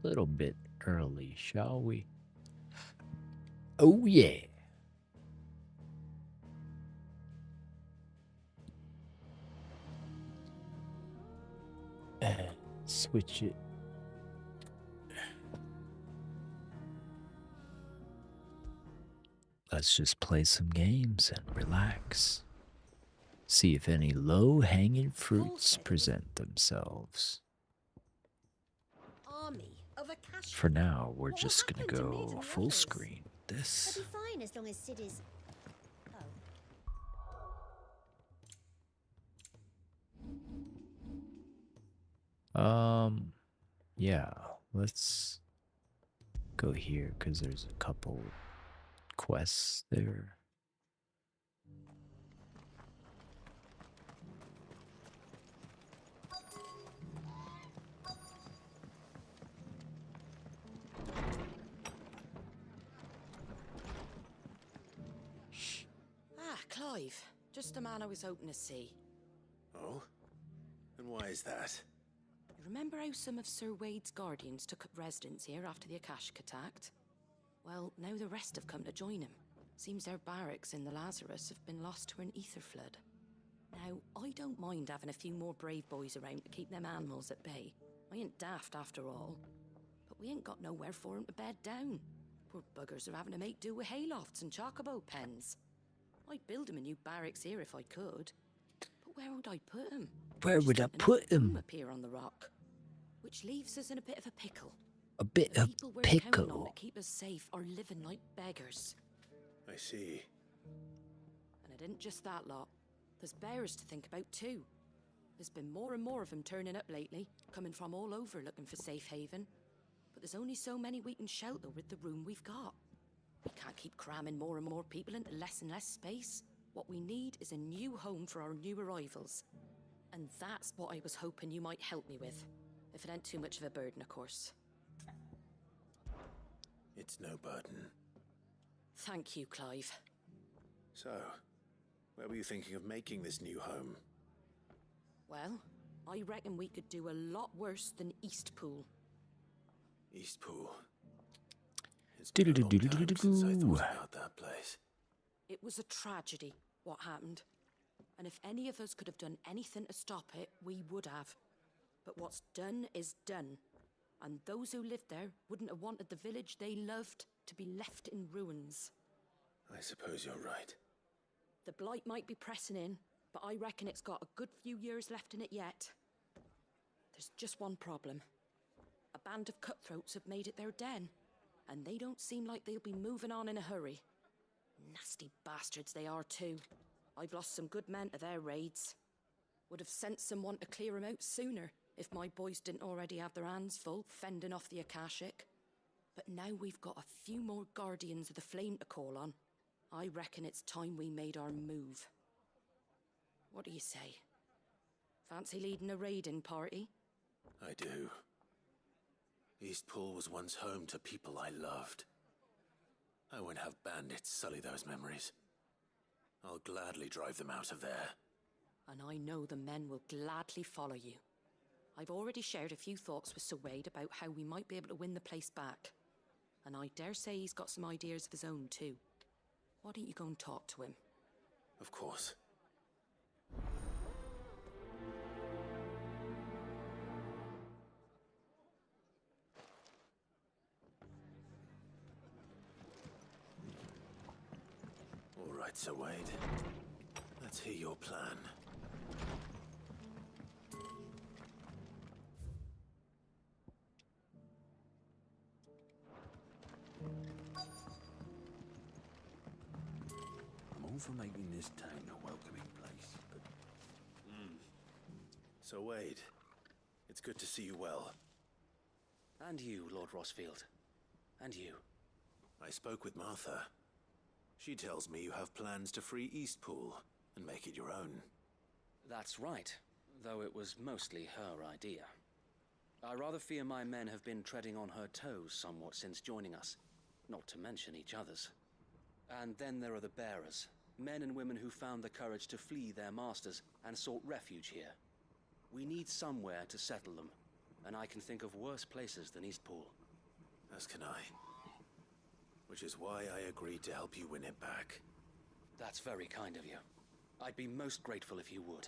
Little bit early, shall we? Oh, yeah. Switch it. Let's just play some games and relax. See if any low-hanging fruits present themselves. For now, we're just gonna go full screen. This. I'll be fine as long as Sid is. Yeah, let's go here because there's a couple quests there. Clive, just the man I was hoping to see. Oh? And why is that? You remember how some of Sir Wade's guardians took up residence here after the Akashic attacked? Well, now the rest have come to join him. Seems their barracks in the Lazarus have been lost to an ether flood. Now, I don't mind having a few more brave boys around to keep them animals at bay. I ain't daft after all. But we ain't got nowhere for 'em to bed down. Poor buggers are having to make do with haylofts and chocobo pens. I'd build him a new barracks here if I could. But where would I put him? Where would I put him? Up here on the rock. Which leaves us in a bit of a pickle. A bit of people we're counting on to pickle. keep us safe are living like beggars. I see. And it isn't just that lot. There's bears to think about too. There's been more and more of them turning up lately, coming from all over looking for safe haven. But there's only so many we can shelter with the room we've got. We can't keep cramming more and more people into less and less space. What we need is a new home for our new arrivals. And that's what I was hoping you might help me with. If it ain't too much of a burden, of course. It's no burden. Thank you, Clive. So, where were you thinking of making this new home? Well, I reckon we could do a lot worse than Eastpool. Eastpool. It's been a long time since I thought about that place. It was a tragedy, what happened. And if any of us could have done anything to stop it, we would have. But what's done is done. And those who lived there wouldn't have wanted the village they loved to be left in ruins. I suppose you're right. The blight might be pressing in, but I reckon it's got a good few years left in it yet. There's just one problem. A band of cutthroats have made it their den, and they don't seem like they'll be moving on in a hurry. Nasty bastards they are too. I've lost some good men to their raids. Would have sent someone to clear 'em out sooner if my boys didn't already have their hands full fending off the Akashic. But now we've got a few more guardians of the flame to call on. I reckon it's time we made our move. What do you say? Fancy leading a raiding party? I do. Eastpool was once home to people I loved. I won't have bandits sully those memories. I'll gladly drive them out of there. And I know the men will gladly follow you. I've already shared a few thoughts with Sir Wade about how we might be able to win the place back. And I dare say he's got some ideas of his own too. Why don't you go and talk to him? Of course. All right, Sir Wade. Let's hear your plan. I'm all for making this town a welcoming place, but... Sir Wade, it's good to see you well. And you, Lord Rossfield. And you. I spoke with Martha. She tells me you have plans to free Eastpool and make it your own. That's right, though it was mostly her idea. I rather fear my men have been treading on her toes somewhat since joining us, not to mention each other's. And then there are the bearers, men and women who found the courage to flee their masters and sought refuge here. We need somewhere to settle them, and I can think of worse places than Eastpool. As can I. Which is why I agreed to help you win it back. That's very kind of you. I'd be most grateful if you would.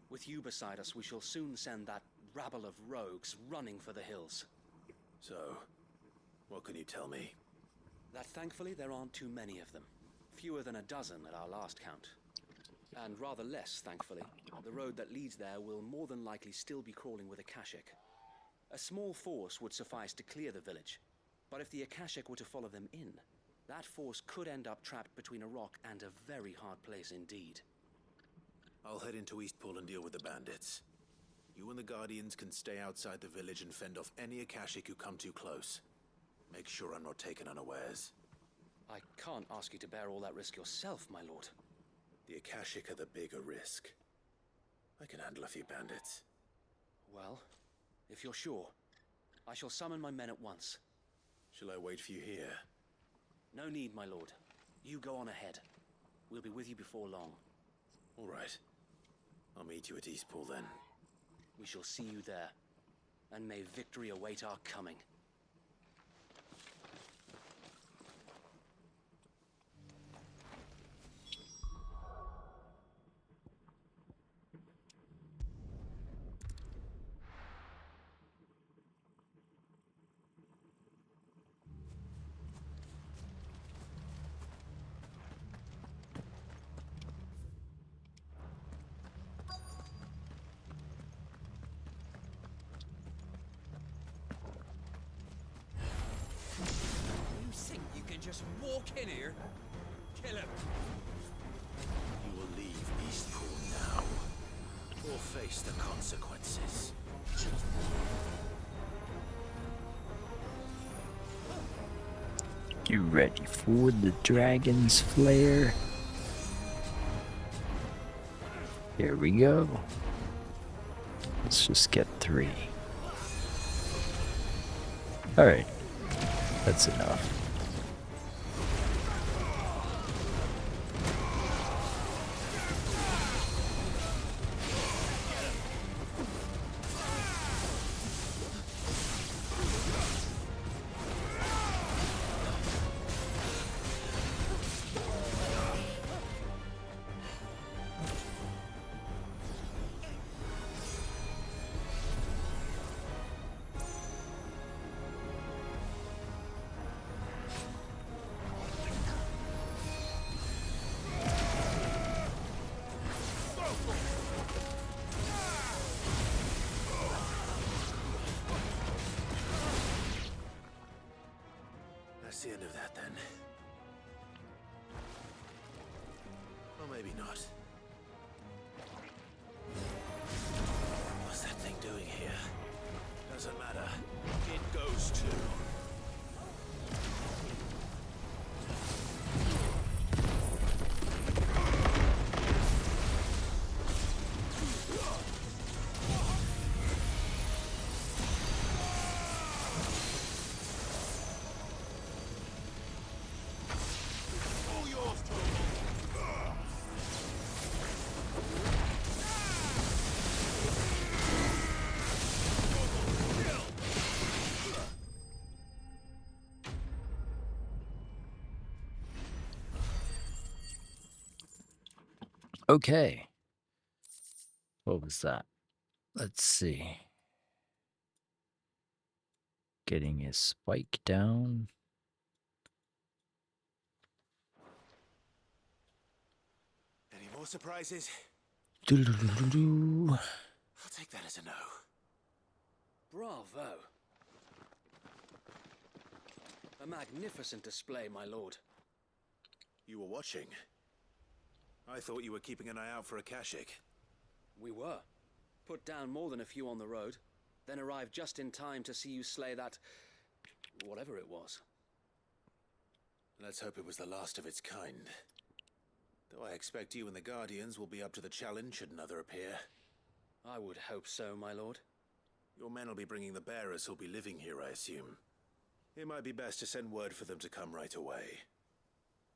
With you beside us, we shall soon send that rabble of rogues running for the hills. So, what can you tell me? That thankfully there aren't too many of them. Fewer than a dozen at our last count. And rather less, thankfully. The road that leads there will more than likely still be crawling with Akashic. A small force would suffice to clear the village, but if the Akashic were to follow them in, that force could end up trapped between a rock and a very hard place indeed. I'll head into Eastpool and deal with the bandits. You and the Guardians can stay outside the village and fend off any Akashic who come too close. Make sure I'm not taken unawares. I can't ask you to bear all that risk yourself, my lord. The Akashic are the bigger risk. I can handle a few bandits. Well, if you're sure, I shall summon my men at once. Shall I wait for you here? No need, my lord. You go on ahead. We'll be with you before long. All right. I'll meet you at Eastpool then. We shall see you there. And may victory await our coming. Just walk in here, kill him. You will leave Eastpool now, or face the consequences. You ready for the dragon's flare? Here we go. Let's just get 3. Alright, that's enough. That's the end of that, then. Or maybe not. What's that thing doing here? Doesn't matter. It goes too. Okay. What was that? Let's see. Getting his spike down. Any more surprises? Doo-doo-doo-doo-doo. I'll take that as a no. Bravo! A magnificent display, my lord. You were watching. I thought you were keeping an eye out for Akashic. We were. Put down more than a few on the road, then arrived just in time to see you slay that... whatever it was. Let's hope it was the last of its kind. Though I expect you and the Guardians will be up to the challenge should another appear. I would hope so, my lord. Your men will be bringing the bearers who'll be living here, I assume. It might be best to send word for them to come right away,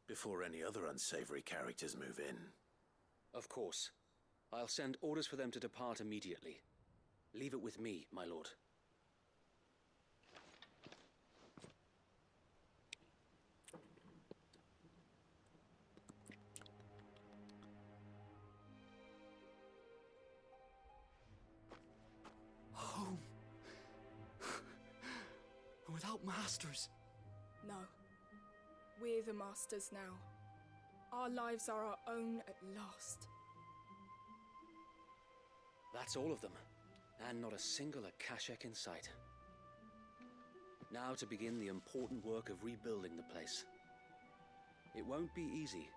before any other unsavory characters move in. Of course. I'll send orders for them to depart immediately. Leave it with me, my lord. without masters. No. We're the masters now. Our lives are our own at last. That's all of them, and not a single Akashic in sight. Now to begin the important work of rebuilding the place. It won't be easy,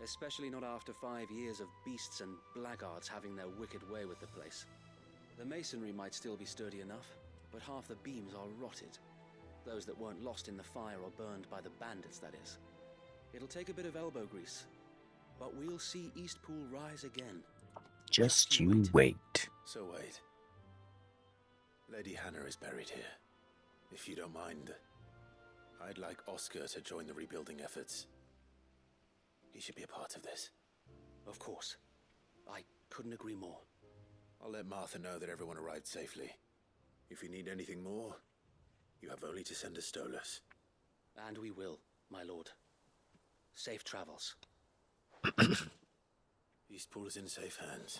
especially not after 5 years of beasts and blackguards having their wicked way with the place. The masonry might still be sturdy enough, but half the beams are rotted. Those that weren't lost in the fire or burned by the bandits, that is. It'll take a bit of elbow grease, but we'll see Eastpool rise again. Just you wait. So wait. Lady Hannah is buried here. If you don't mind, I'd like Oscar to join the rebuilding efforts. He should be a part of this. Of course. I couldn't agree more. I'll let Martha know that everyone arrived safely. If you need anything more, you have only to send a Stolas. And we will, my lord. Safe travels. Eastpool is in safe hands.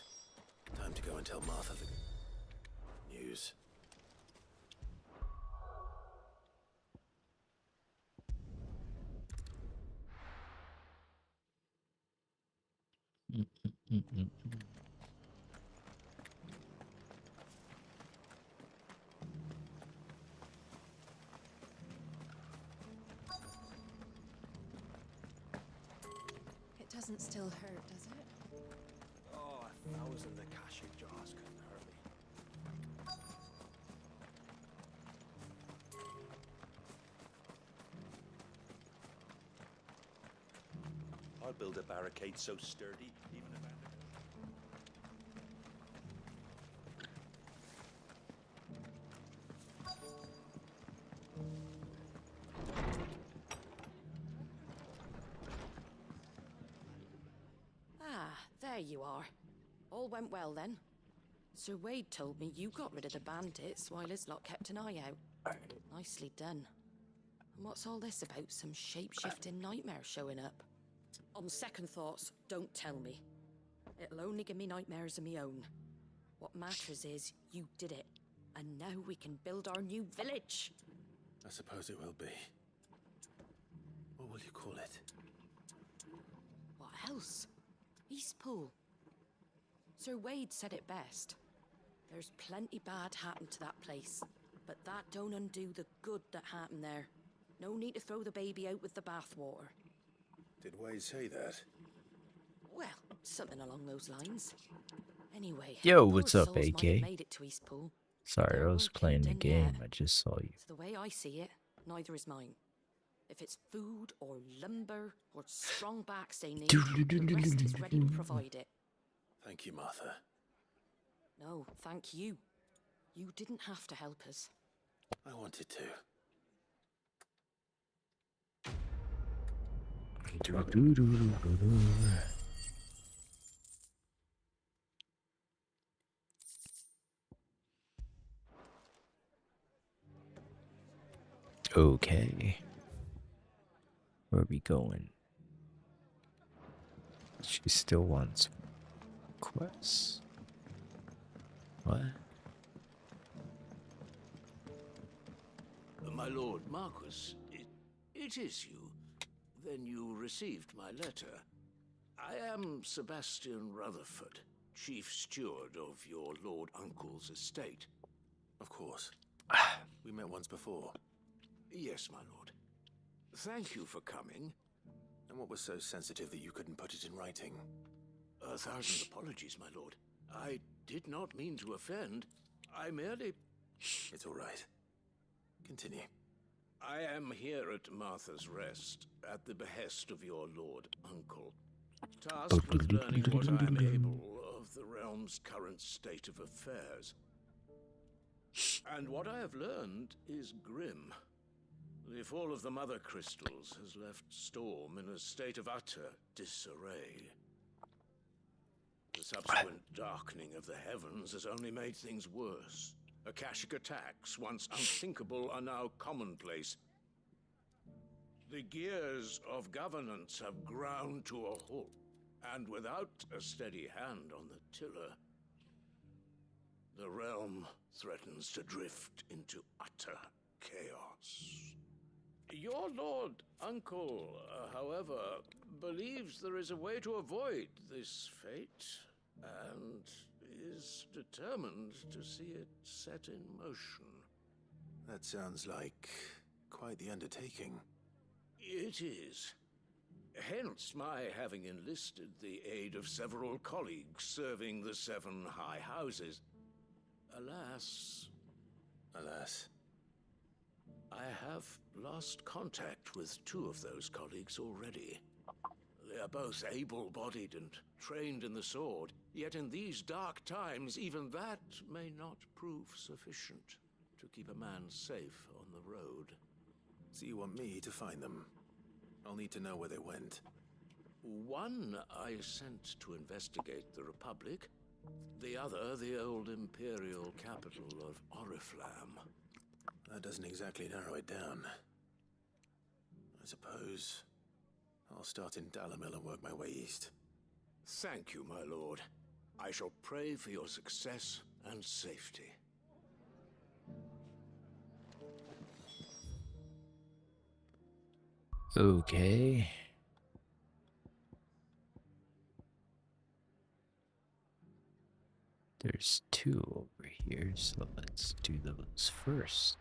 Time to go and tell Martha the news. It doesn't still hurt, does it? Oh, 1,000 Akashic jars couldn't hurt me. I'll build a barricade so sturdy, even if Ah, there you are. All went well then. Sir Wade told me you got rid of the bandits while his lot kept an eye out. Nicely done. And what's all this about some shape-shifting nightmare showing up? On second thoughts, don't tell me. It'll only give me nightmares of my own. What matters is you did it. And now we can build our new village. I suppose it will be. What will you call it? What else? Eastpool. Sir Wade said it best. There's plenty bad happened to that place, but that don't undo the good that happened there. No need to throw the baby out with the bathwater. Did Wade say that? Well, something along those lines. Anyway, Yo, poor what's up, souls might have AK? made it to Eastpool. Sorry, Their I was work playing ain't the done game. yet. I just saw you. So the way I see it, neither is mine. If it's food or lumber or strong backs they need, the rest is ready to provide it. Thank you, Martha. No, thank you. You didn't have to help us. I wanted to. Okay. Where are we going? She still wants quests. What? My lord Marquis, it is you. Then you received my letter. I am Sebastian Rutherford, chief steward of your lord uncle's estate. Of course. We met once before. Yes, my lord. Thank you for coming. And what was so sensitive that you couldn't put it in writing? 1,000 apologies, my lord. I did not mean to offend. I merely... It's all right. Continue. I am here at Martha's Rest, at the behest of your lord uncle, tasked with learning what I am able of the realm's current state of affairs. And what I have learned is grim. The fall of the Mother Crystals has left Storm in a state of utter disarray. The subsequent darkening of the heavens has only made things worse. Akashic attacks, once unthinkable, are now commonplace. The gears of governance have ground to a halt, and without a steady hand on the tiller, the realm threatens to drift into utter chaos. Your lord uncle, however, believes there is a way to avoid this fate, and is determined to see it set in motion. That sounds like quite the undertaking. It is. Hence my having enlisted the aid of several colleagues serving the 7 high houses. Alas, I have lost contact with 2 of those colleagues already. They are both able-bodied and trained in the sword, yet in these dark times, even that may not prove sufficient to keep a man safe on the road. So you want me to find them? I'll need to know where they went. One I sent to investigate the Republic, the other the old imperial capital of Oriflam. That doesn't exactly narrow it down. I suppose I'll start in Dalamil and work my way east. Thank you, my lord. I shall pray for your success and safety. Okay. There's 2 over here, so let's do those first.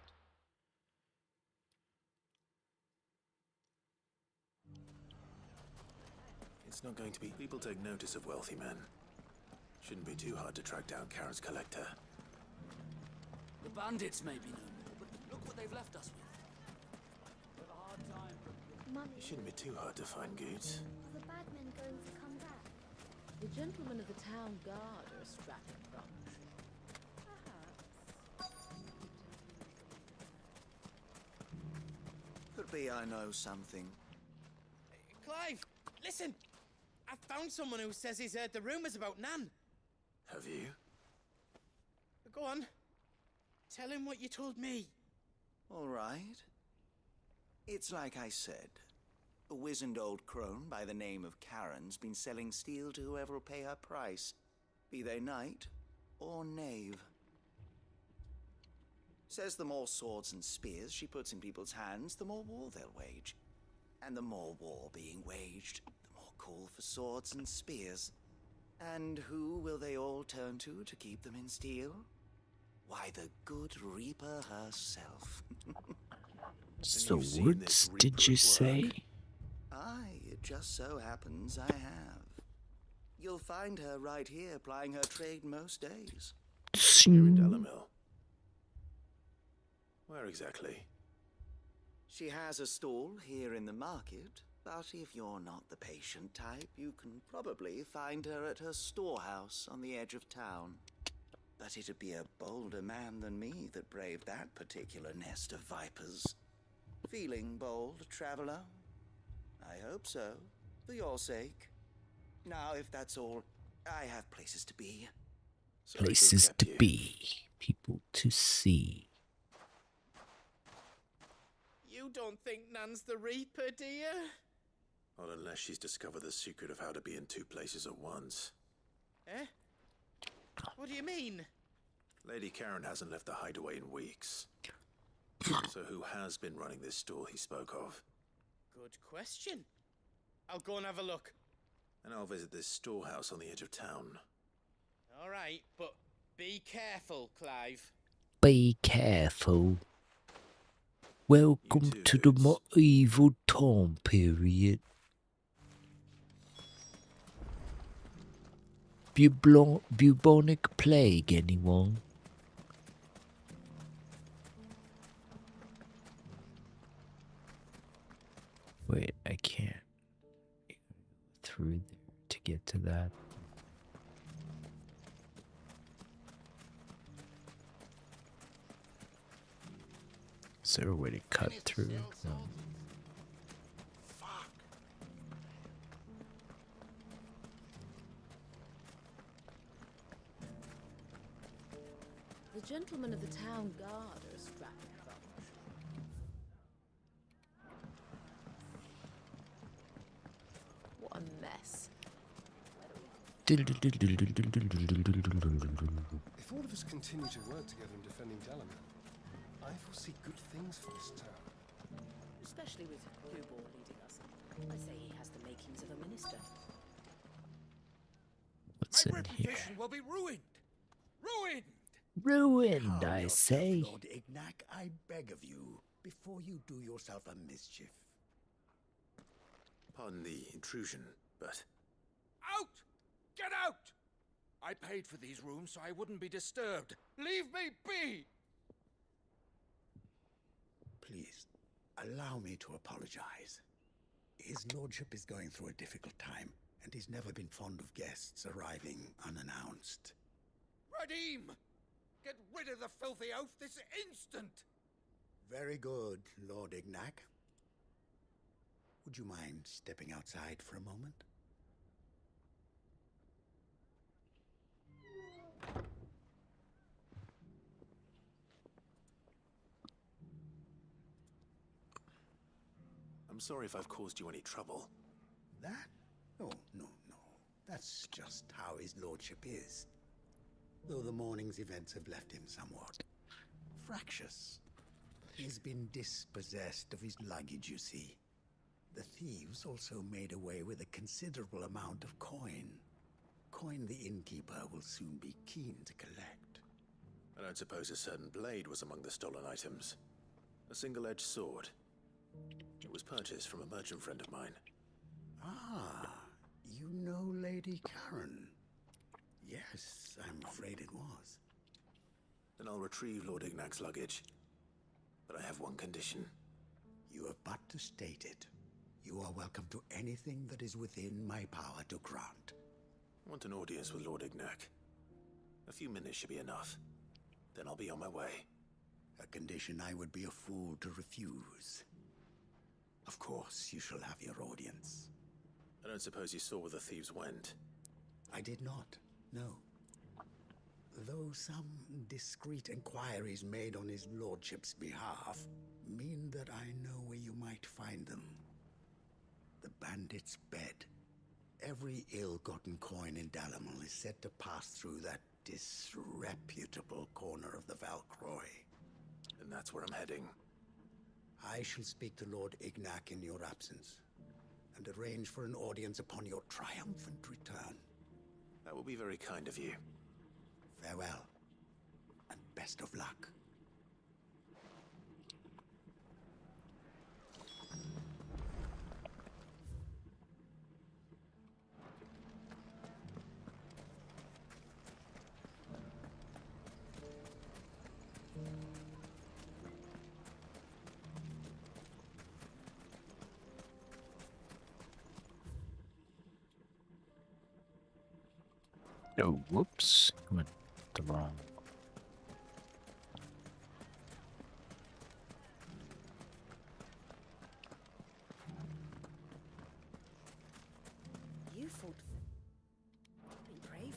It's not going to be. People take notice of wealthy men. Shouldn't be too hard to track down Karen's collector. The bandits may be no more, but look what they've left us with. We have a hard time. Mummy, It shouldn't be too hard to find goods. are the bad men going to come back? The gentlemen of the town guard are a strapping bunch. Could be I know something. Clive, listen! I found someone who says he's heard the rumors about Nan. Have you? Go on. Tell him what you told me. All right. It's like I said. A wizened old crone by the name of Karen's been selling steel to whoever will pay her price, be they knight or knave. Says the more swords and spears she puts in people's hands, the more war they'll wage. And the more war being waged, the more call for swords and spears. And who will they all turn to keep them in steel? Why, the good Reaper herself. Swords, did you say? Aye, it just so happens I have. You'll find her right here plying her trade most days. Here in Dalamil. Where exactly? She has a stall here in the market, but if you're not the patient type, you can probably find her at her storehouse on the edge of town. But it'd be a bolder man than me that braved that particular nest of vipers. Feeling bold, traveler? I hope so, for your sake. Now, if that's all, I have places to be. Places to be, people to see. You don't think Nan's the Reaper, do you? Well, unless she's discovered the secret of how to be in 2 places at once. Eh? What do you mean? Lady Karen hasn't left the hideaway in weeks. So who has been running this stall he spoke of? Good question. I'll go and have a look. And I'll visit this storehouse on the edge of town. All right, but be careful, Clive. Be careful. Welcome to the medieval time period. Bubonic plague, anyone? Wait, I can't through there to get to that. Is there a way to cut through? No. The gentlemen of the town guard are a strapping bunch. What a mess. If all of us continue to work together in defending Dalamir, I I foresee good things for this town. Especially with Gubor leading us. I say he has the makings of a minister. What's My in here? reputation will be ruined. Ruined! Ruined, Calm I yourself, say. Lord Ignac, I beg of you, before you do yourself a mischief. Pardon the intrusion, but Out! Get out! I paid for these rooms so I wouldn't be disturbed. Leave me be! Please, allow me to apologize. His lordship is going through a difficult time, and he's never been fond of guests arriving unannounced. Radim! Get rid of the filthy oaf this instant! Very good, Lord Ignac. Would you mind stepping outside for a moment? I'm sorry if I've caused you any trouble. That? Oh, no. That's just how his lordship is. Though the morning's events have left him somewhat fractious. He's been dispossessed of his luggage, you see. The thieves also made away with a considerable amount of coin. Coin the innkeeper will soon be keen to collect. I don't suppose a certain blade was among the stolen items. A single-edged sword. It was purchased from a merchant friend of mine. Ah, you know Lady Karen. Yes, I'm afraid it was. Then I'll retrieve Lord Ignac's luggage. But I have one condition. You have but to state it. You are welcome to anything that is within my power to grant. I want an audience with Lord Ignac. A few minutes should be enough. Then I'll be on my way. A condition I would be a fool to refuse. Of course, you shall have your audience. I don't suppose you saw where the thieves went. I did not, no. Though some discreet inquiries made on his lordship's behalf mean that I know where you might find them. The bandit's bed. Every ill-gotten coin in Dalamil is said to pass through that disreputable corner of the Valcroy. And that's where I'm heading. I shall speak to Lord Ignac in your absence, and arrange for an audience upon your triumphant return. That will be very kind of you. Farewell, and best of luck. Oh, whoops. Went the wrong. You fought bravely.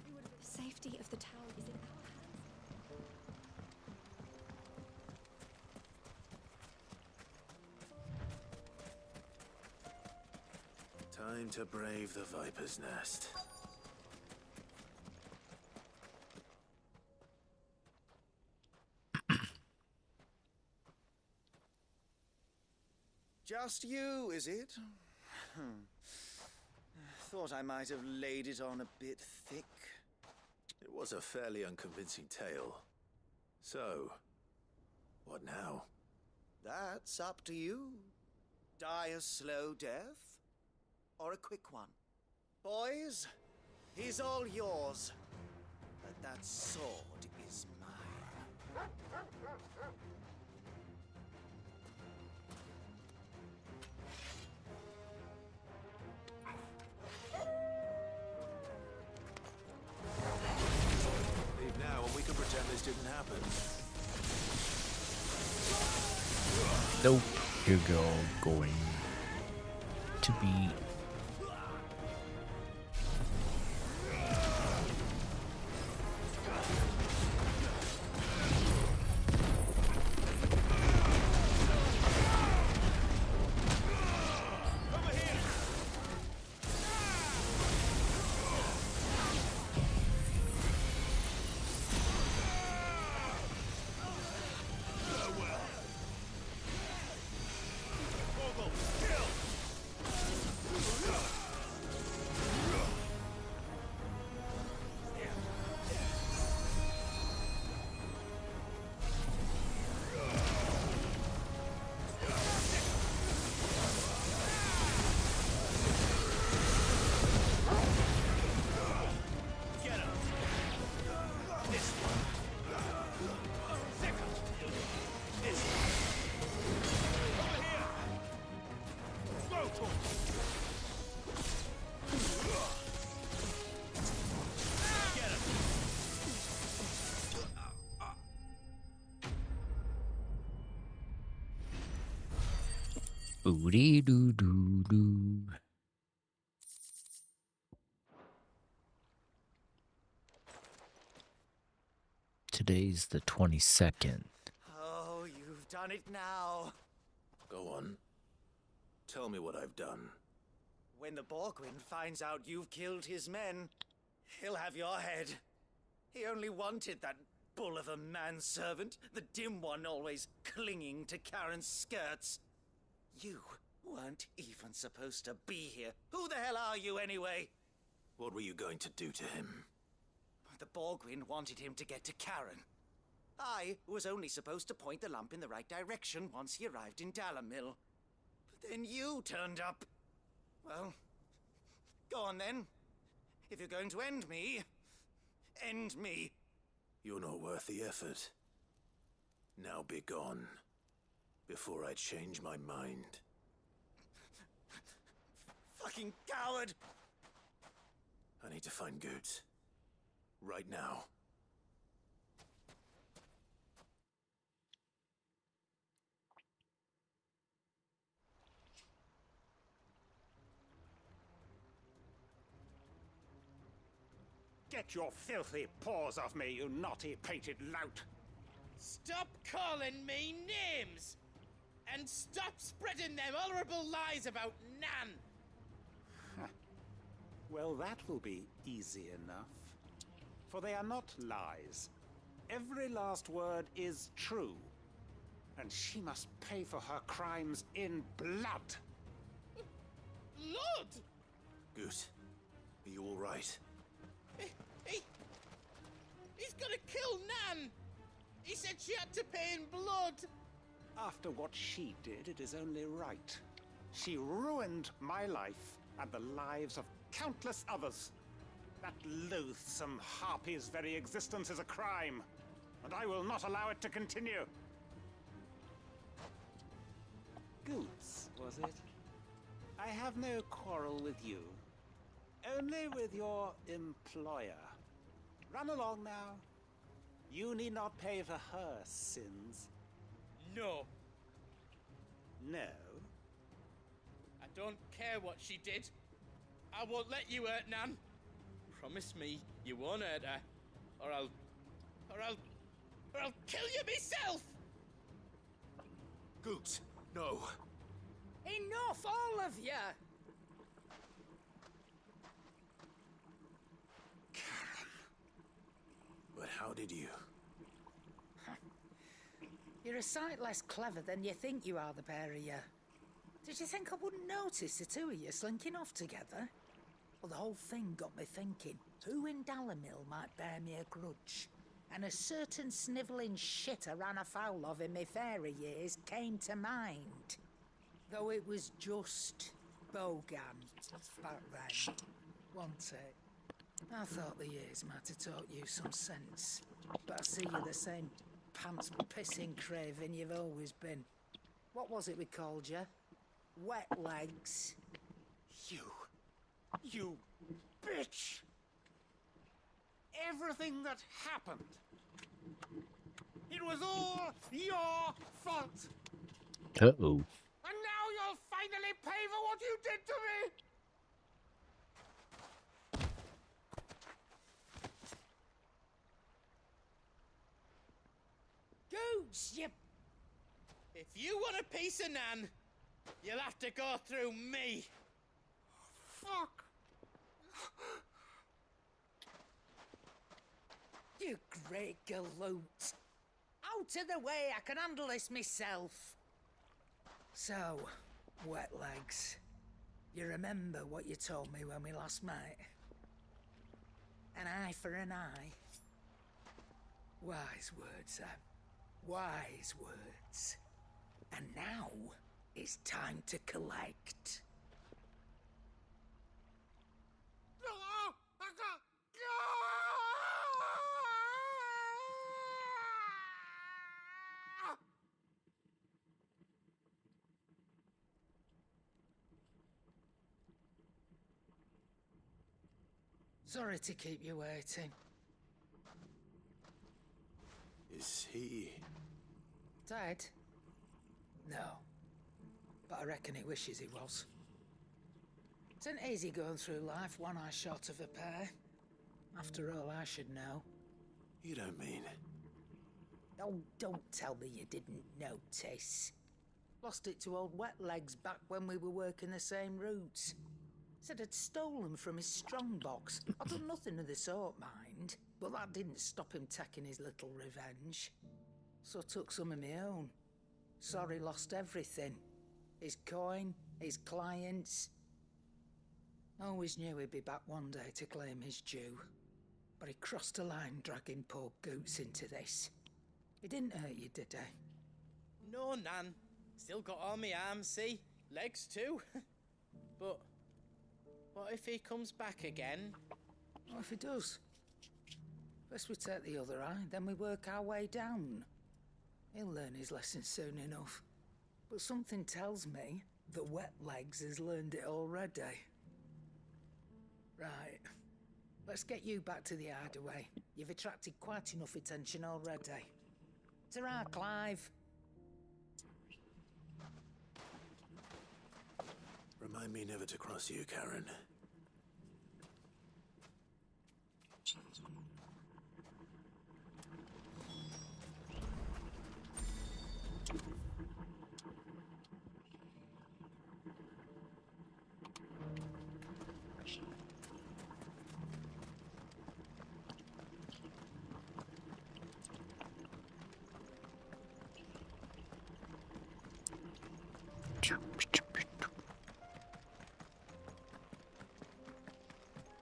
The safety of the town is in our hands. Time to brave the Viper's Nest. Just you, is it? Thought I might have laid it on a bit thick. It was a fairly unconvincing tale. So, what now? That's up to you. Die a slow death, or a quick one. Boys, he's all yours. But that sword is mine. Leave now and we can pretend this didn't happen. Nope, you're going to be Oodie doo doo doo. Today's the 22nd. Oh, you've done it now. Go on. Tell me what I've done. When the Borgwin finds out you've killed his men, he'll have your head. He only wanted that bull of a manservant, the dim one always clinging to Karen's skirts. You weren't even supposed to be here. Who the hell are you anyway? What were you going to do to him? The Borgwin wanted him to get to Karen. I was only supposed to point the lamp in the right direction once he arrived in Dalamil. But then you turned up. Well, go on then. If you're going to end me, end me. You're not worth the effort. Now be gone, before I change my mind. Fucking coward! I need to find Goots. Right now. Get your filthy paws off me, you naughty painted lout! Stop calling me names! And stop spreading them horrible lies about Nan! Well, that will be easy enough. For they are not lies. Every last word is true. And she must pay for her crimes in blood. Blood? Goot, are you all right? He's gonna kill Nan! He said she had to pay in blood! After what she did, it is only right. She ruined my life and the lives of countless others. That loathsome harpy's very existence is a crime, and I will not allow it to continue. Goots, was it? I have no quarrel with you. Only with your employer. Run along now. You need not pay for her sins. No. No? I don't care what she did. I won't let you hurt Nan. Promise me you won't hurt her, or I'll kill you myself! Goots, no. Enough, all of you! But how did you? You're a sight less clever than you think you are, the pair of you. Did you think I wouldn't notice the two of you slinking off together? Well, the whole thing got me thinking, who in Dalamil might bear me a grudge? And a certain snivelling shit I ran afoul of in my fairy years came to mind. Though it was just Bogan back then, wasn't it? I thought the years might have taught you some sense, but I see you're the same pants-pissing craven you've always been. What was it we called you? Wet legs? You bitch! Everything that happened, it was all your fault! Uh-oh. And now you'll finally pay for what you did to me! Goots, you... If you want a piece of Nan, you'll have to go through me. Fuck! You great galoot. Out of the way, I can handle this myself. So, wet legs, you remember what you told me when we last met? An eye for an eye. Wise words, Sam. Wise words. And now, it's time to collect. Sorry to keep you waiting. Is he... Dead? No. But I reckon he wishes he was. It ain't easy going through life one eye short of a pair. After all, I should know. You don't mean... Oh, don't tell me you didn't notice. Lost it to old Wet Legs back when we were working the same routes. Said I'd stolen from his strongbox. I'd done nothing of the sort, mind, but that didn't stop him taking his little revenge. So I took some of my own. Sorry, lost everything. His coin, his clients. Always knew he'd be back one day to claim his due. But he crossed a line dragging poor Goots into this. He didn't hurt you, did he? No, Nan. Still got all my arms, see? Legs too. But what if he comes back again? What if he does? First we take the other eye, then we work our way down. He'll learn his lesson soon enough. But something tells me that Wet Legs has learned it already. Right. Let's get you back to the hideaway. You've attracted quite enough attention already. Ta-ra, Clive. Remind me never to cross you, Karen.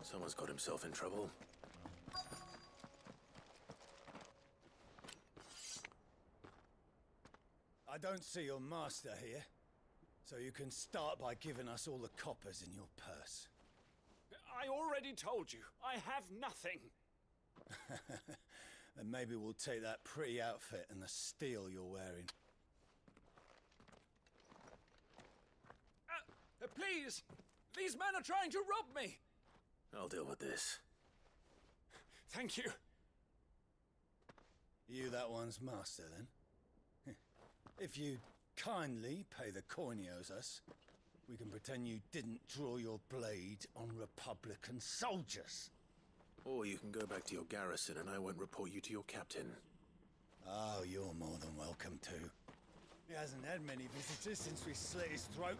Someone's got himself in trouble. I don't see your master here, so you can start by giving us all the coppers in your purse. I already told you, I have nothing. Then maybe we'll take that pretty outfit and the steel you're wearing. Please! These men are trying to rob me! I'll deal with this. Thank you. You that one's master, then? If you kindly pay the coin he owes us, we can pretend you didn't draw your blade on Republican soldiers. Or you can go back to your garrison and I won't report you to your captain. Oh, you're more than welcome to. He hasn't had many visitors since we slit his throat.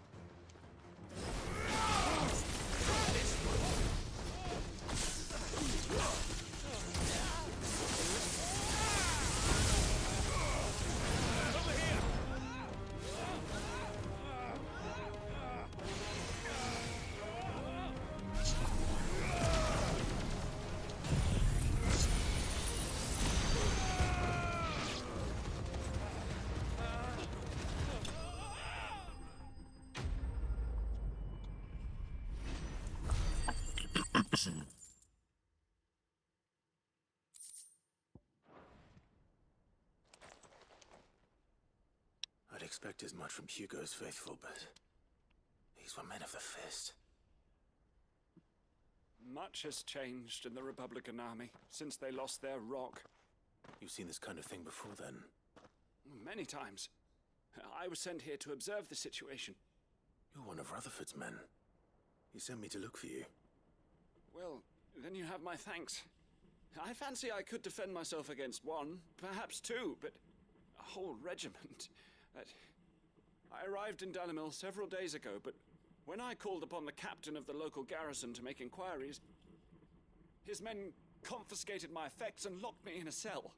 I'd expect as much from Hugo's faithful, but these were men of the fist. Much has changed in the Republican Army since they lost their rock. You've seen this kind of thing before, then? Many times. I was sent here to observe the situation. You're one of Rutherford's men. He sent me to look for you. Well, then you have my thanks. I fancy I could defend myself against one, perhaps two, but a whole regiment. I arrived in Dalimil several days ago, but when I called upon the captain of the local garrison to make inquiries, his men confiscated my effects and locked me in a cell.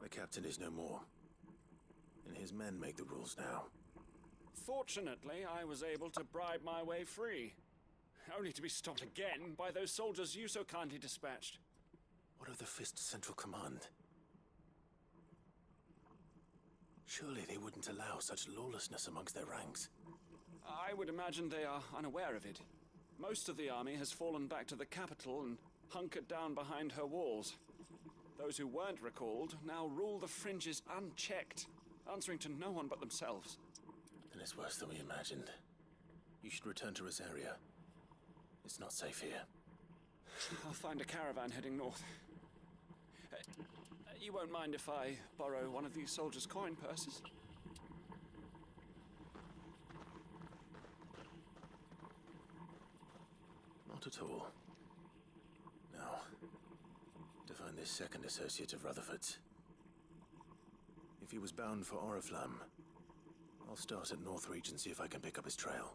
The captain is no more, and his men make the rules now. Fortunately, I was able to bribe my way free, only to be stopped again by those soldiers you so kindly dispatched. What of the Fist's Central Command? Surely they wouldn't allow such lawlessness amongst their ranks. I would imagine they are unaware of it. Most of the army has fallen back to the capital and hunkered down behind her walls. Those who weren't recalled now rule the fringes unchecked, answering to no one but themselves. Then it's worse than we imagined. You should return to Rosaria. It's not safe here. I'll find a caravan heading north. You won't mind if I borrow one of these soldiers' coin purses? Not at all. Now, to find this second associate of Rutherford's. If he was bound for Oriflamme, I'll start at Northreach and see if I can pick up his trail.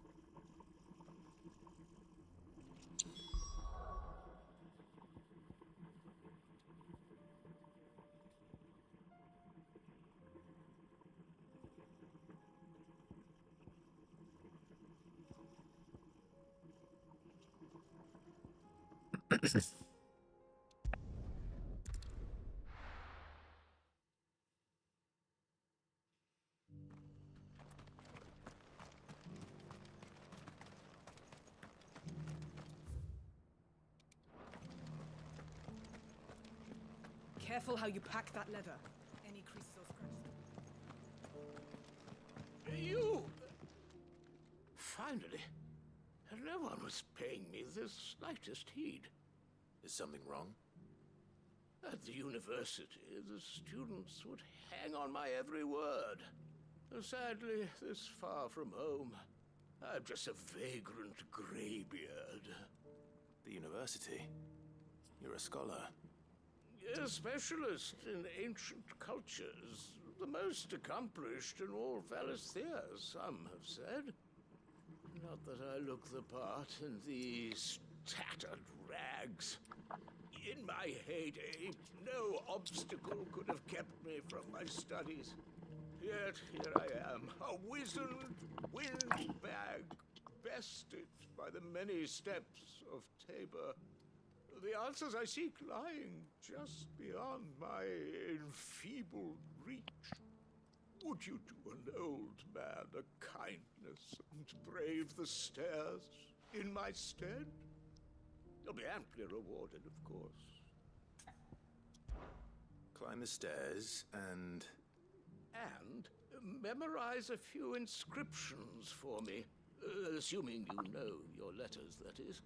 Careful how you pack that leather. Any creases or scratches. You! Finally. No one was paying me the slightest heed. Is something wrong? At the university, the students would hang on my every word. Sadly, this far from home, I'm just a vagrant greybeard. The university? You're a scholar. A specialist in ancient cultures. The most accomplished in all Valisthea, some have said. Not that I look the part in these tattered rags. In my heyday, no obstacle could have kept me from my studies. Yet here I am, a wizened windbag, bested by the many steps of Tabor. The answers I seek lying just beyond my enfeebled reach. Would you do an old man a kindness and brave the stairs in my stead? You'll be amply rewarded, of course. Climb the stairs and... And memorize a few inscriptions for me. Assuming you know your letters, that is.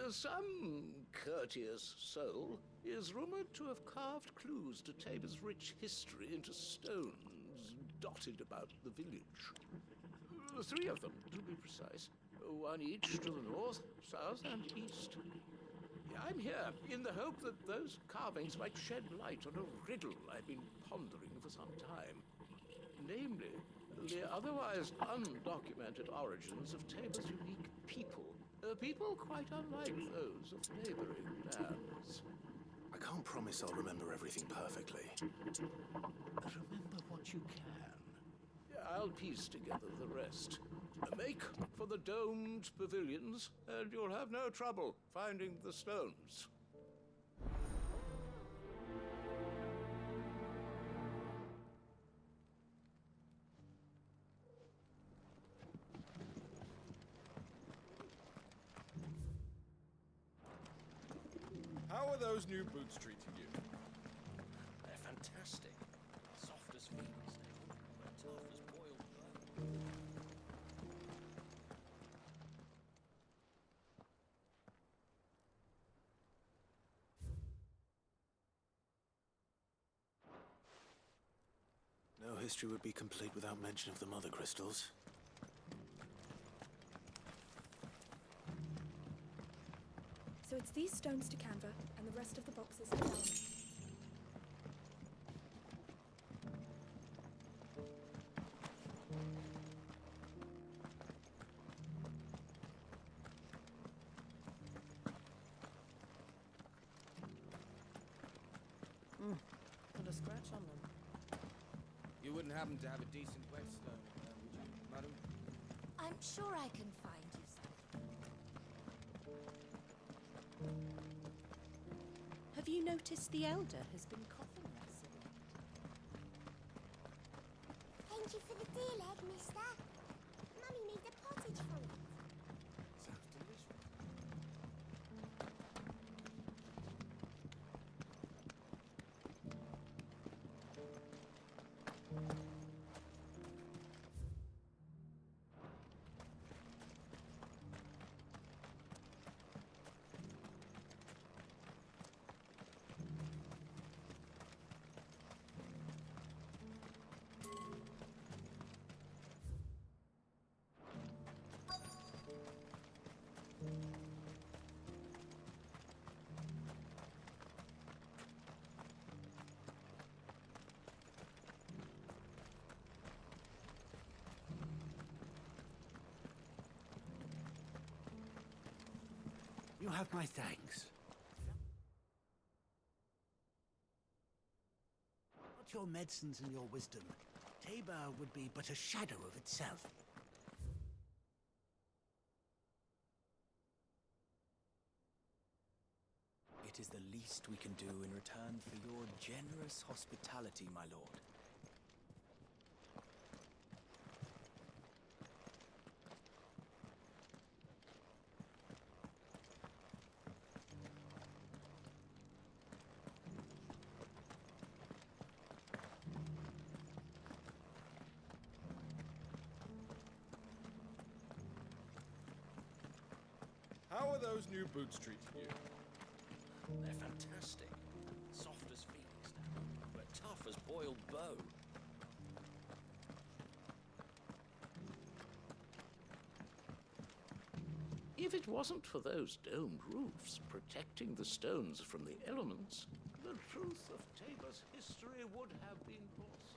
Some courteous soul is rumored to have carved clues to Tabor's rich history into stones dotted about the village. 3 of them, to be precise. 1 each to the north, south, and east. I'm here in the hope that those carvings might shed light on a riddle I've been pondering for some time. Namely, the otherwise undocumented origins of Tabor's unique people. People quite unlike those of neighboring lands. I can't promise I'll remember everything perfectly. Remember what you can. I'll piece together the rest. Make for the domed pavilions, and you'll have no trouble finding the stones. How are those new boots treating you? They're fantastic. Soft as Phoenix now, but tough as boiled blood. No history would be complete without mention of the mother crystals. So it's these stones to Canva, and the rest of the boxes to Dharma. Not a scratch on them. You wouldn't happen to have a decent whetstone, would you, madam? I'm sure I can find you some. Have you noticed the elder has been coughing recently? Thank you for the deal, Ed, mister. Mummy made a pottage from it. Sounds delicious. You have my thanks. Not your medicines and your wisdom, Tabor would be but a shadow of itself. It is the least we can do in return for your generous hospitality, my lord. How are those new boots treating you? They're fantastic. Soft as Phoenix now, but tough as boiled bow. If it wasn't for those domed roofs protecting the stones from the elements, the truth of Tabor's history would have been lost.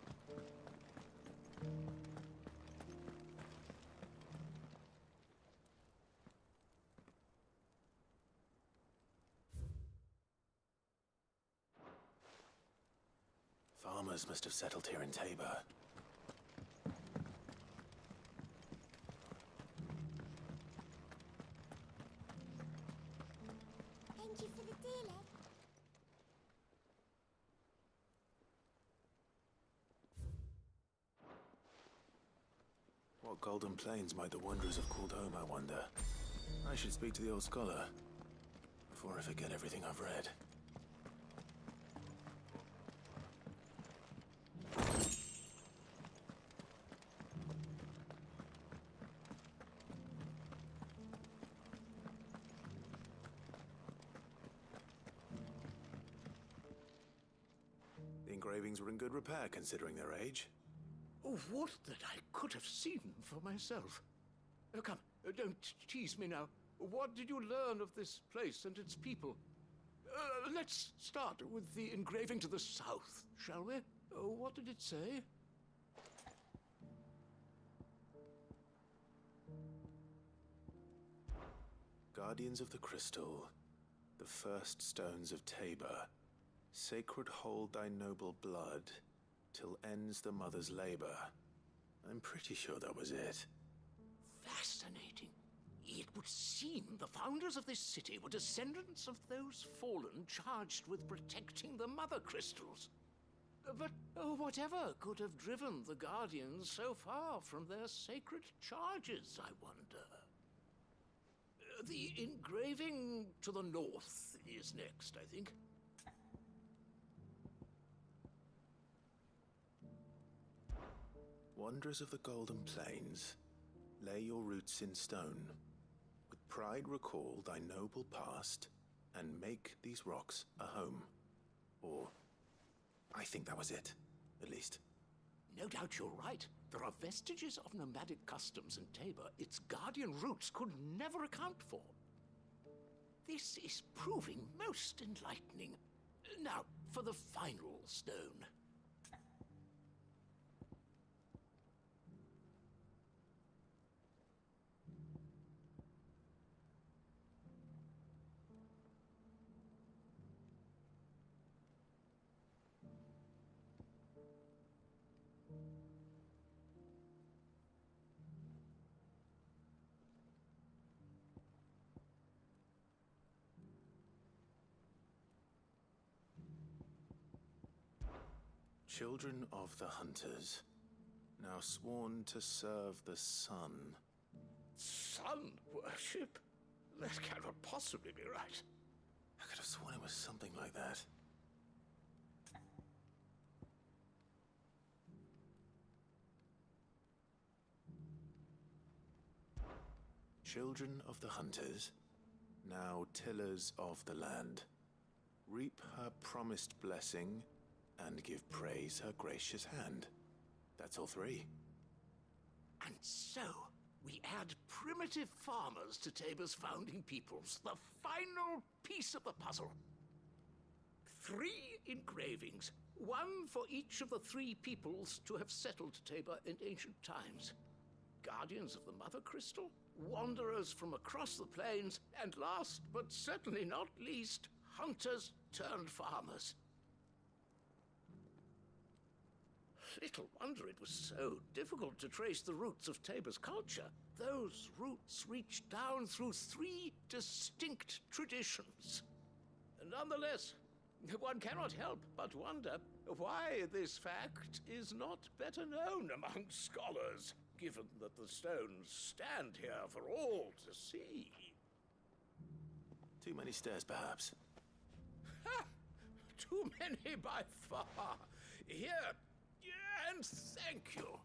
Farmers must have settled here in Tabor. Thank you for the deal, Ed. What golden plains might the wanderers have called home, I wonder? I should speak to the old scholar before I forget everything I've read. The engravings were in good repair considering their age. Oh, would that I could have seen for myself. Oh, come, don't tease me now. What did you learn of this place and its people? Let's start with the engraving to the south, shall we? What did it say? Guardians of the Crystal, the first stones of Tabor, sacred hold thy noble blood, till ends the mother's labor. I'm pretty sure that was it. Fascinating. It would seem the founders of this city were descendants of those fallen charged with protecting the mother crystals. But whatever could have driven the Guardians so far from their sacred charges, I wonder? The engraving to the north is next, I think. Wanderers of the Golden Plains, lay your roots in stone. With pride recall thy noble past, and make these rocks a home. Or, I think that was it, at least. No doubt you're right. There are vestiges of nomadic customs in Tabor its guardian roots could never account for. This is proving most enlightening. Now, for the final stone. Children of the Hunters, now sworn to serve the sun. Sun worship? That cannot possibly be right. I could have sworn it was something like that. Children of the Hunters, now tillers of the land, reap her promised blessing and give praise her gracious hand. That's all three. And so, we add primitive farmers to Tabor's founding peoples, the final piece of the puzzle. 3 engravings, one for each of the 3 peoples to have settled Tabor in ancient times. guardians of the Mother Crystal, wanderers from across the plains, and last but certainly not least, hunters turned farmers. Little wonder it was so difficult to trace the roots of Tabor's culture. Those roots reach down through 3 distinct traditions. Nonetheless, one cannot help but wonder why this fact is not better known among scholars, given that the stones stand here for all to see. Too many stairs, perhaps. Ha! Too many by far. Here, and thank you.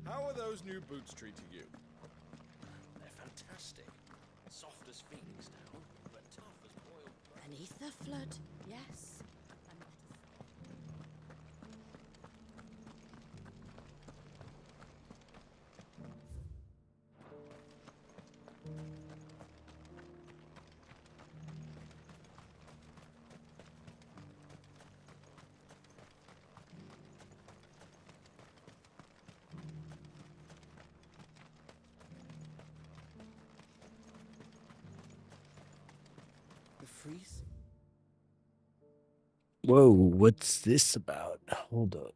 How are those new boots treating you? They're fantastic. Soft as phoenix down, but tough as boiled butter. Beneath the flood, yes. Freeze? Whoa, what's this about? Hold up.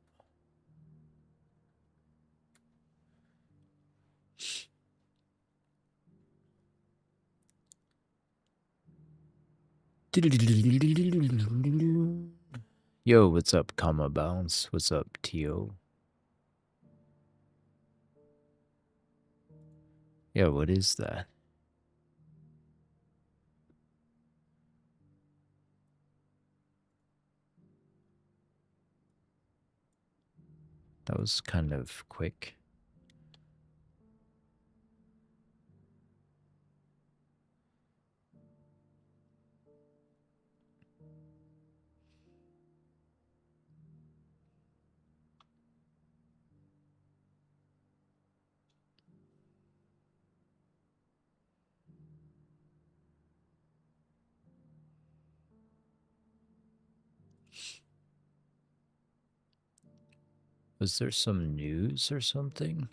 Yo, what's up, Comma Bounce? What's up, T.O.? Yeah, what is that? That was kind of quick. Was there some news or something?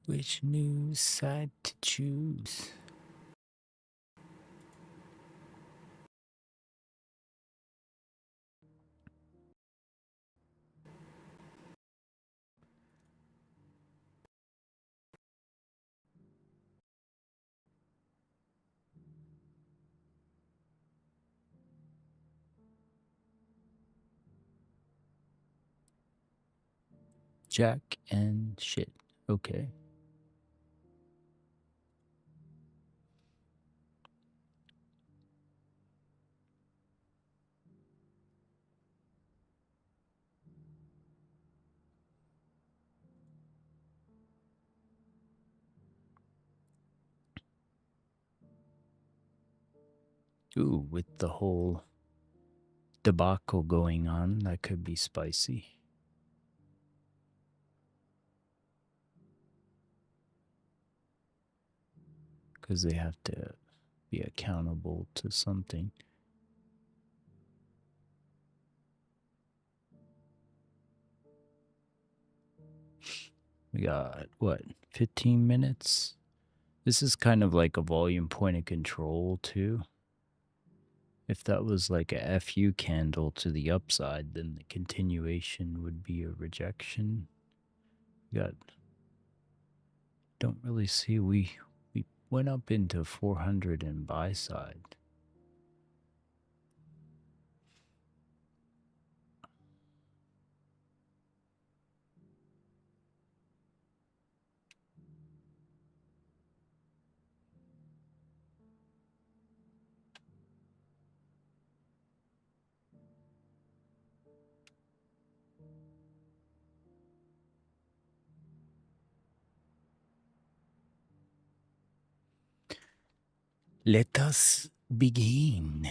Which news side to choose? Jack and shit. Okay. Ooh, with the whole debacle going on, that could be spicy. Because they have to be accountable to something. We got, what, 15 minutes? This is kind of like a volume point of control, too. If that was like a FU candle to the upside, then the continuation would be a rejection. We got don't really see. We went up into 400 in buy side. Let us begin.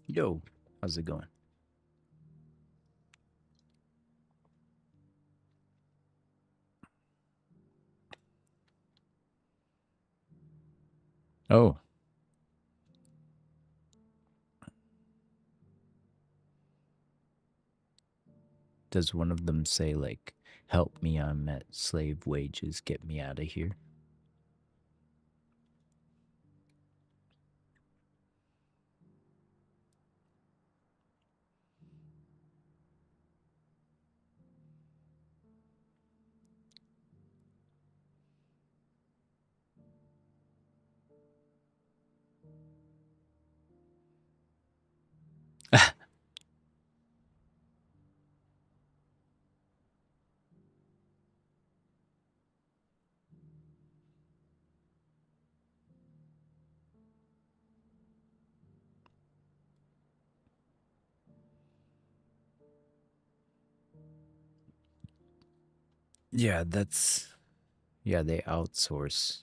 Yo, how's it going? Oh. Does one of them say, like, help me, I'm at slave wages, get me out of here? Yeah, that's... Yeah, they outsource.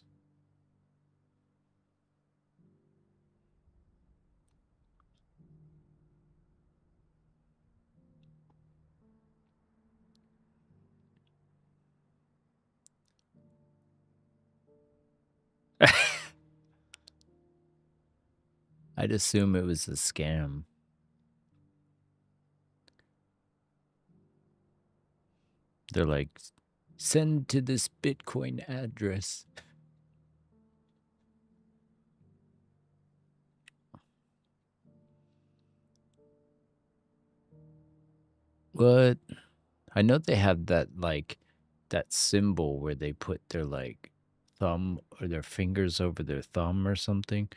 I'd assume it was a scam. They're like, send to this Bitcoin address. What? I know they have that, like, that symbol where they put their, like, thumb or their fingers over their thumb or something.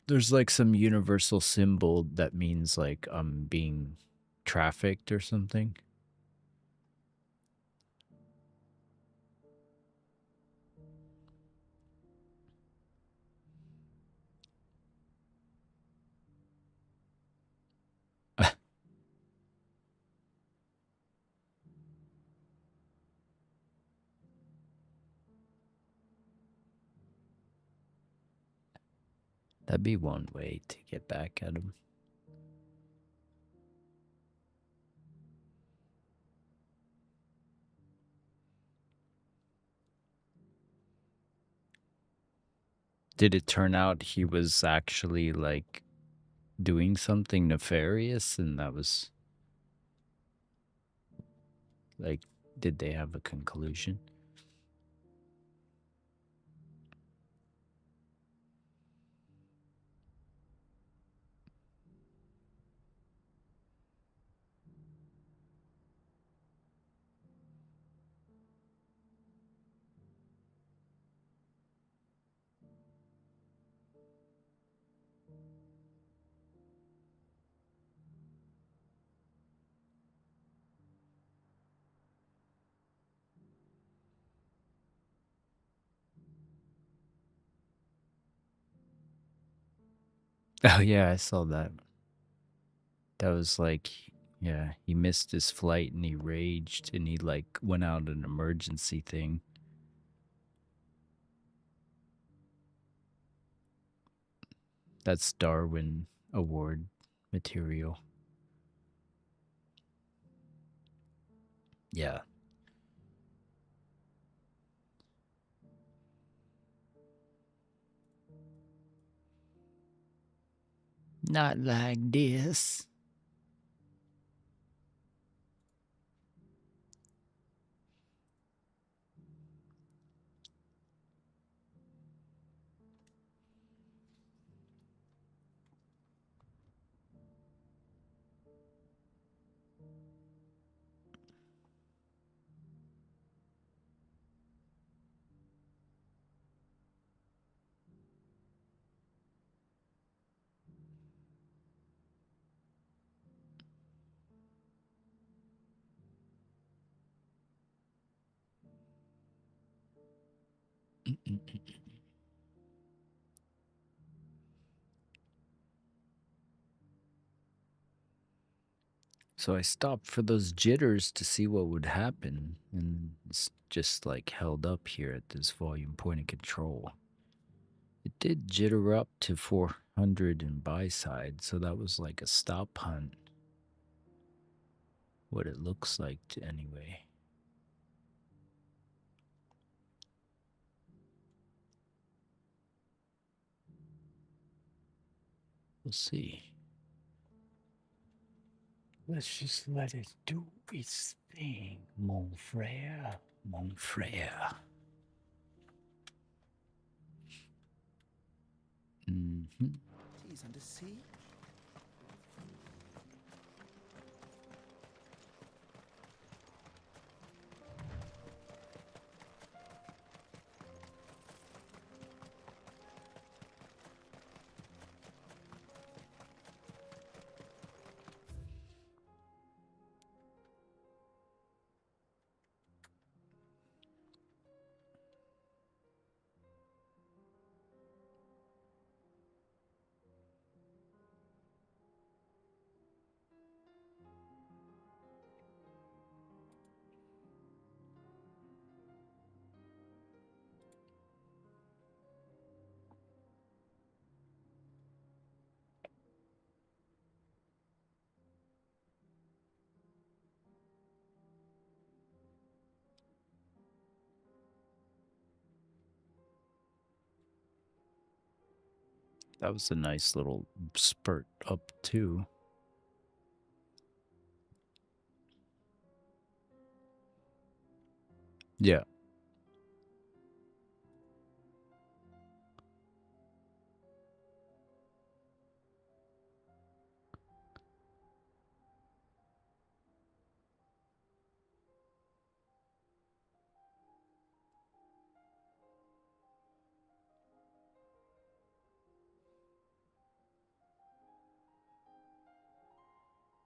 There's, like, some universal symbol that means, like, being trafficked or something. That'd be one way to get back at them. Did it turn out he was actually, like, doing something nefarious and that was... Like, did they have a conclusion? Oh, yeah, I saw that. That was like, yeah, he missed his flight and he raged and he, like, went out an emergency thing. That's Darwin Award material. Yeah. Not like this. So I stopped for those jitters to see what would happen, and it's just like held up here at this volume point of control. It did jitter up to 400 in buy side, so that was like a stop hunt. What it looks like anyway. We'll see. Let's just let it do its thing, mon frère, mon frère. Mm-hmm. He's under siege. That was a nice little spurt up too. Yeah.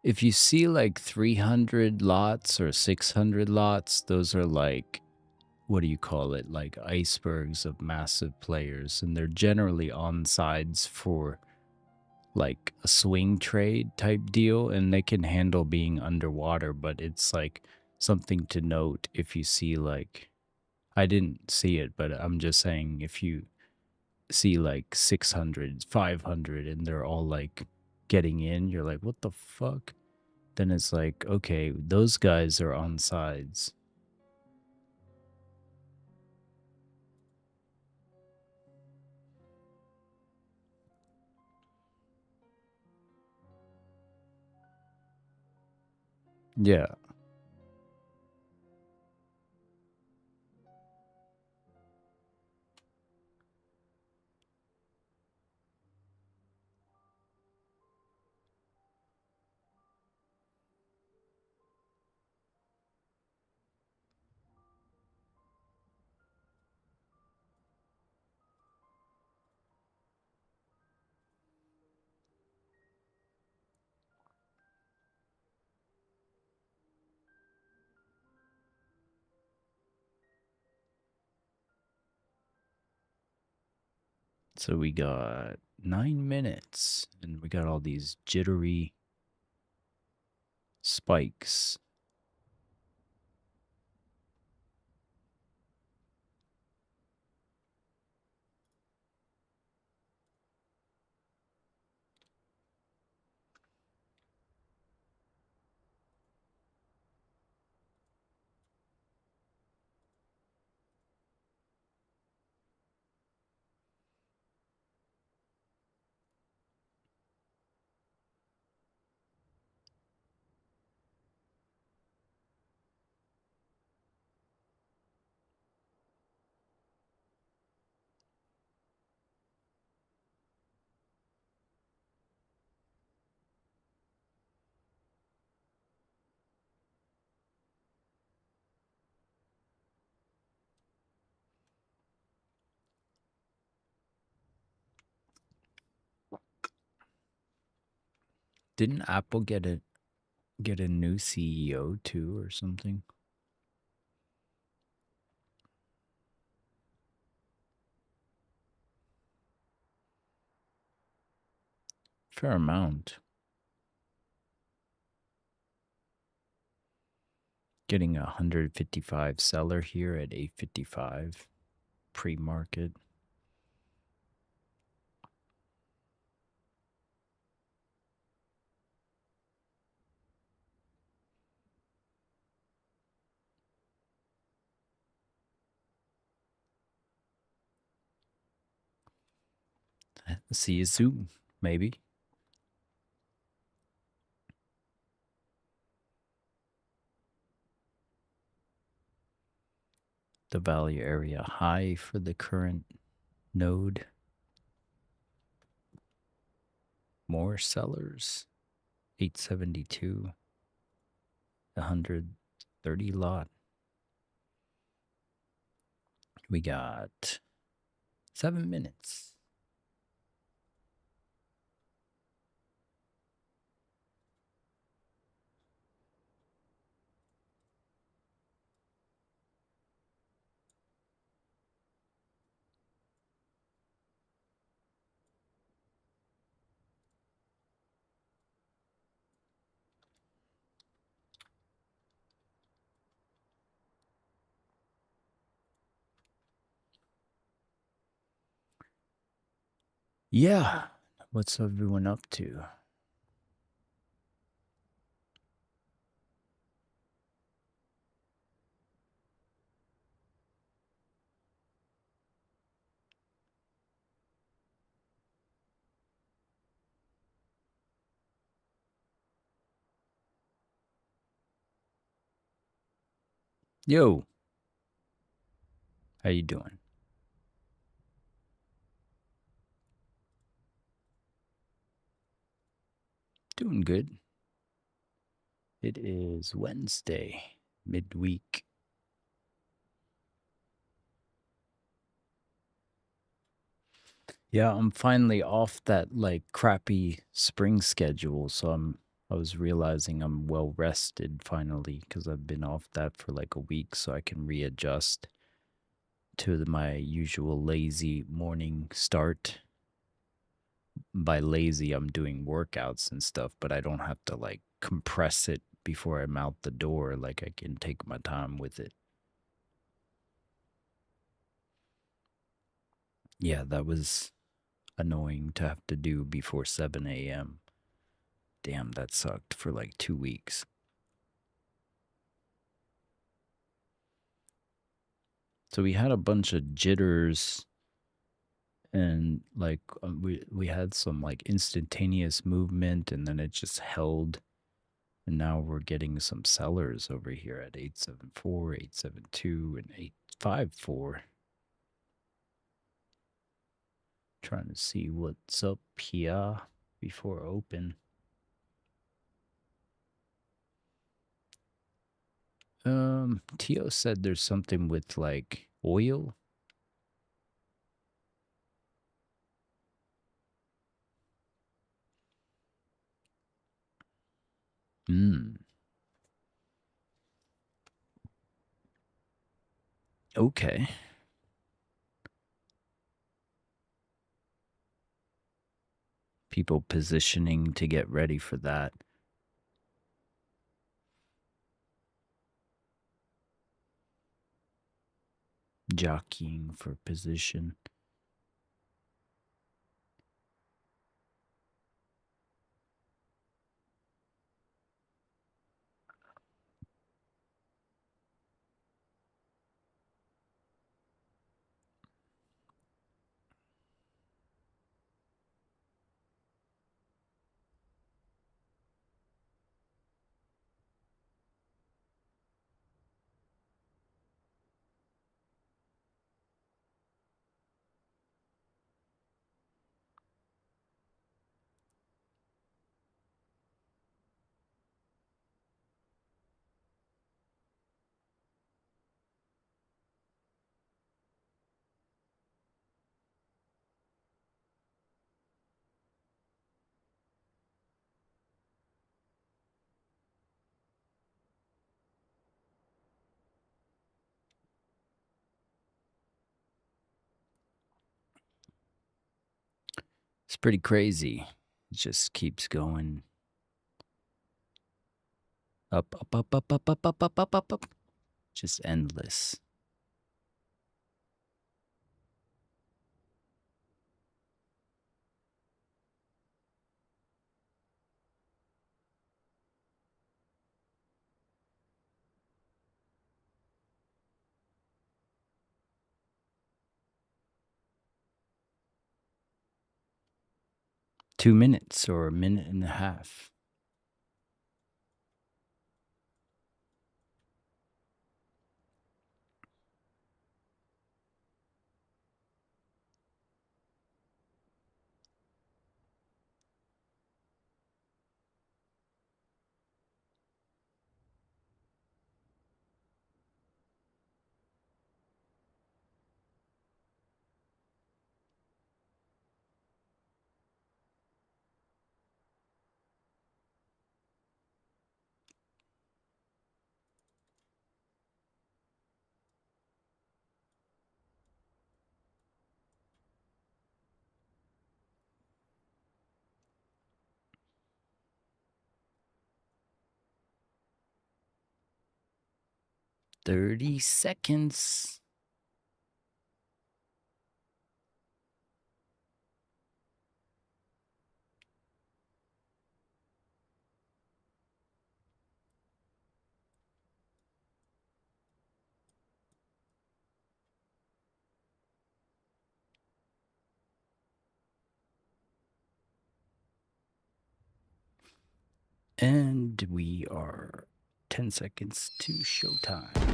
If you see like 300 lots or 600 lots, those are like, what do you call it? Like icebergs of massive players. And they're generally on sides for like a swing trade type deal. And they can handle being underwater, but it's like something to note if you see like, I didn't see it, but I'm just saying if you see like 600, 500, and they're all like getting in, you're like, what the fuck? Then it's like, okay, those guys are on sides. Yeah. So we got 9 minutes, and we got all these jittery spikes. Didn't Apple get a new CEO too or something? fair amount. Getting a 155 seller here at 855 pre-market. See you soon, maybe. The value area high for the current node. More sellers. 872. 130 lot. We got 7 minutes. Yeah. What's everyone up to? Yo. How you doing? Doing good. It is Wednesday, midweek. Yeah, I'm finally off that like crappy spring schedule, so I was realizing I'm well rested finally because I've been off that for like a week, so I can readjust to my usual lazy morning start. By lazy, I'm doing workouts and stuff, but I don't have to like compress it before I'm out the door. Like I can take my time with it. Yeah, that was annoying to have to do before 7 a.m. Damn, that sucked for like 2 weeks. So we had a bunch of jitters and like we had some like instantaneous movement and then it just held. And now we're getting some sellers over here at 874, 872, and 854. Trying to see what's up here before open. Tio said there's something with like oil. Okay. People positioning to get ready for that. Jockeying for position. It's pretty crazy. It just keeps going up, up, up, up, up, up, up, up, up, up, up. Just endless. $2 minutes or a minute and a half. $30 seconds. And we are 10 seconds to showtime.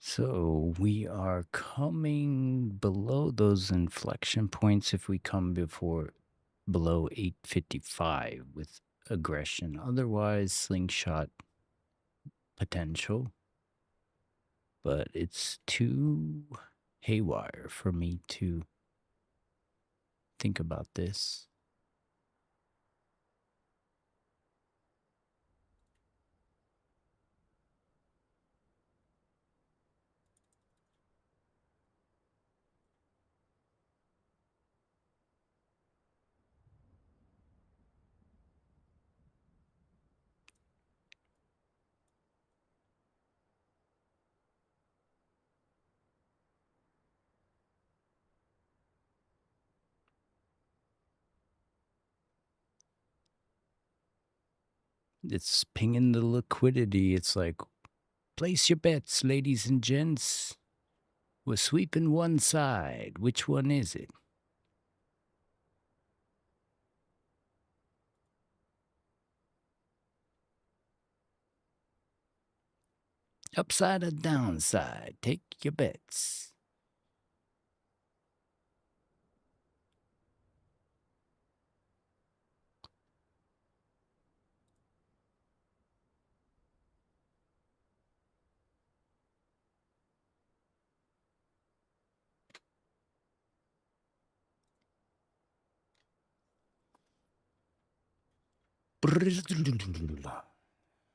So we are coming below those inflection points if we come below 855 with aggression. Otherwise, slingshot potential. But it's too haywire for me to think about this. It's pinging the liquidity. It's like, place your bets, ladies and gents. We're sweeping one side. Which one is it? Upside or downside? Take your bets.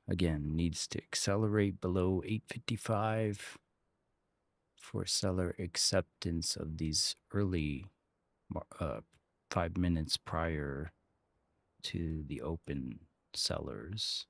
Again, needs to accelerate below 855 for seller acceptance of these early 5 minutes prior to the open sellers.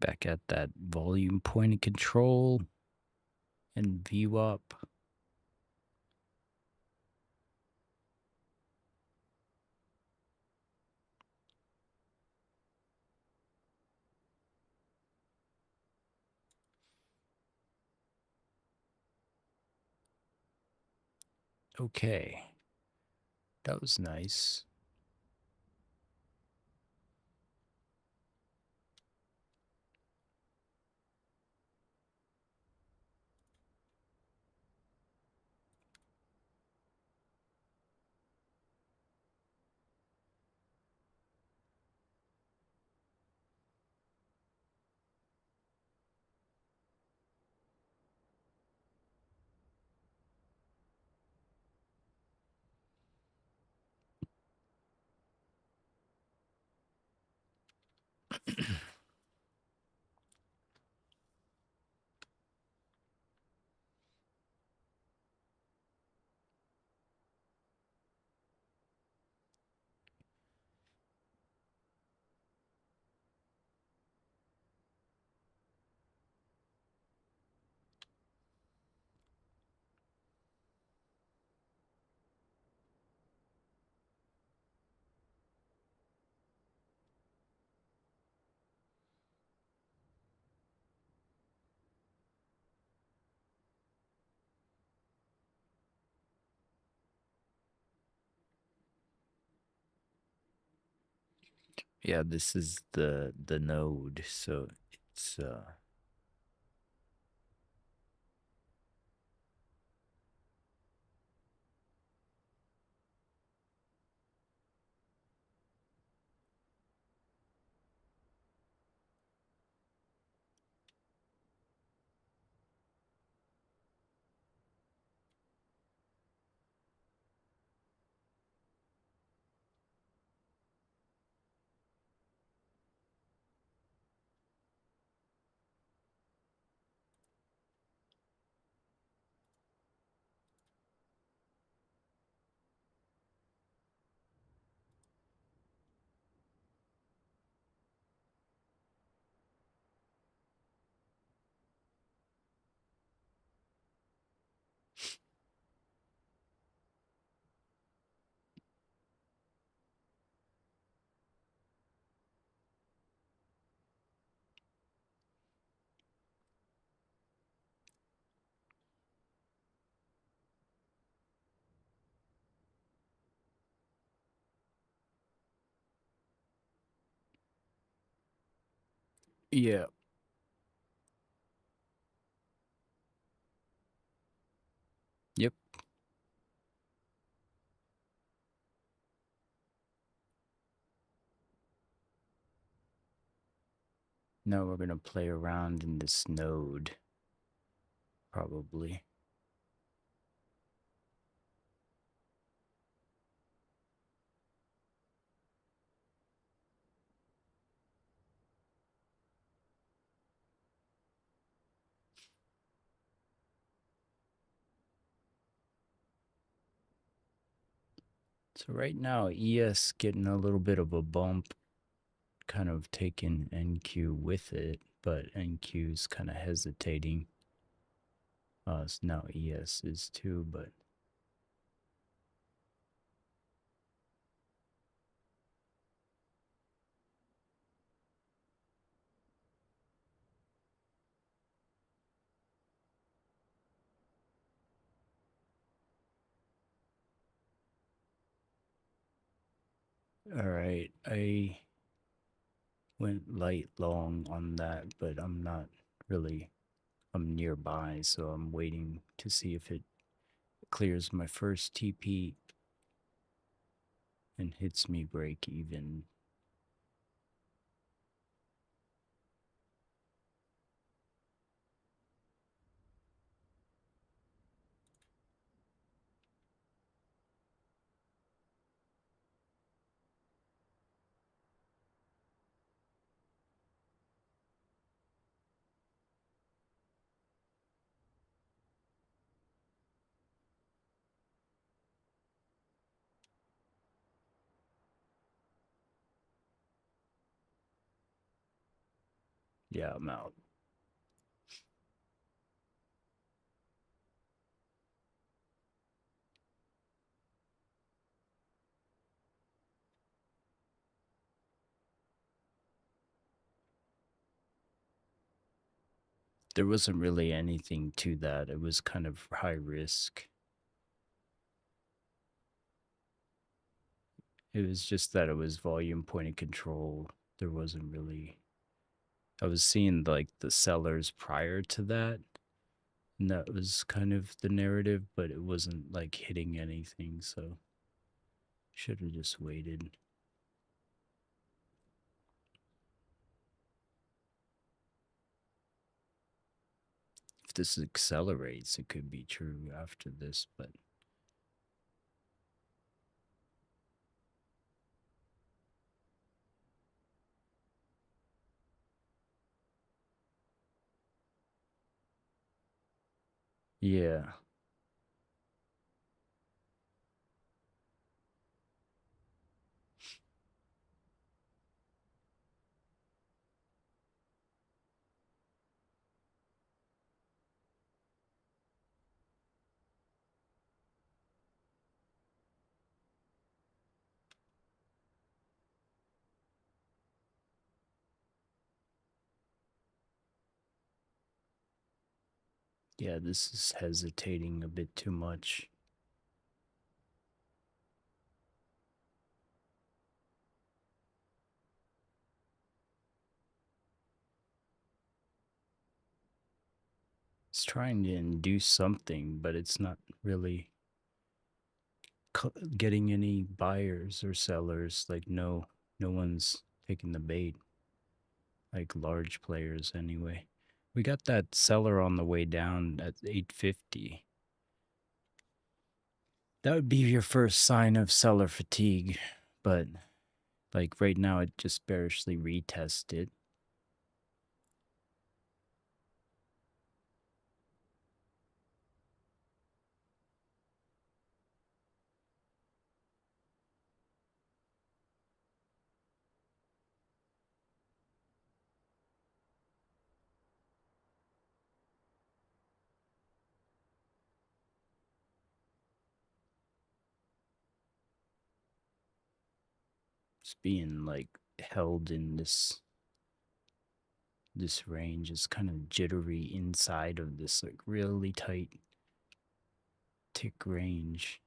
Back at that volume point of control and view up. Okay, that was nice. Yeah, this is the node, so it's yeah. Yep. Now we're gonna play around in this node, probably. So right now, ES getting a little bit of a bump, kind of taking NQ with it, but NQ's kind of hesitating. So now ES is too, but all right, I went light long on that, but I'm not really, I'm nearby, so I'm waiting to see if it clears my first TP and hits me break even. Yeah, I'm out. There wasn't really anything to that. It was kind of high risk. It was just that it was volume point of control. There wasn't really. I was seeing like the sellers prior to that, and that was kind of the narrative, but it wasn't like hitting anything, so should have just waited. If this accelerates, it could be true after this, but yeah. Yeah, this is hesitating a bit too much. It's trying to induce something, but it's not really getting any buyers or sellers. Like no one's taking the bait. Like large players anyway. We got that seller on the way down at 850. That would be your first sign of seller fatigue, but like right now it just bearishly retested. It's being like held in this range. Is kind of jittery inside of this like really tight tick range.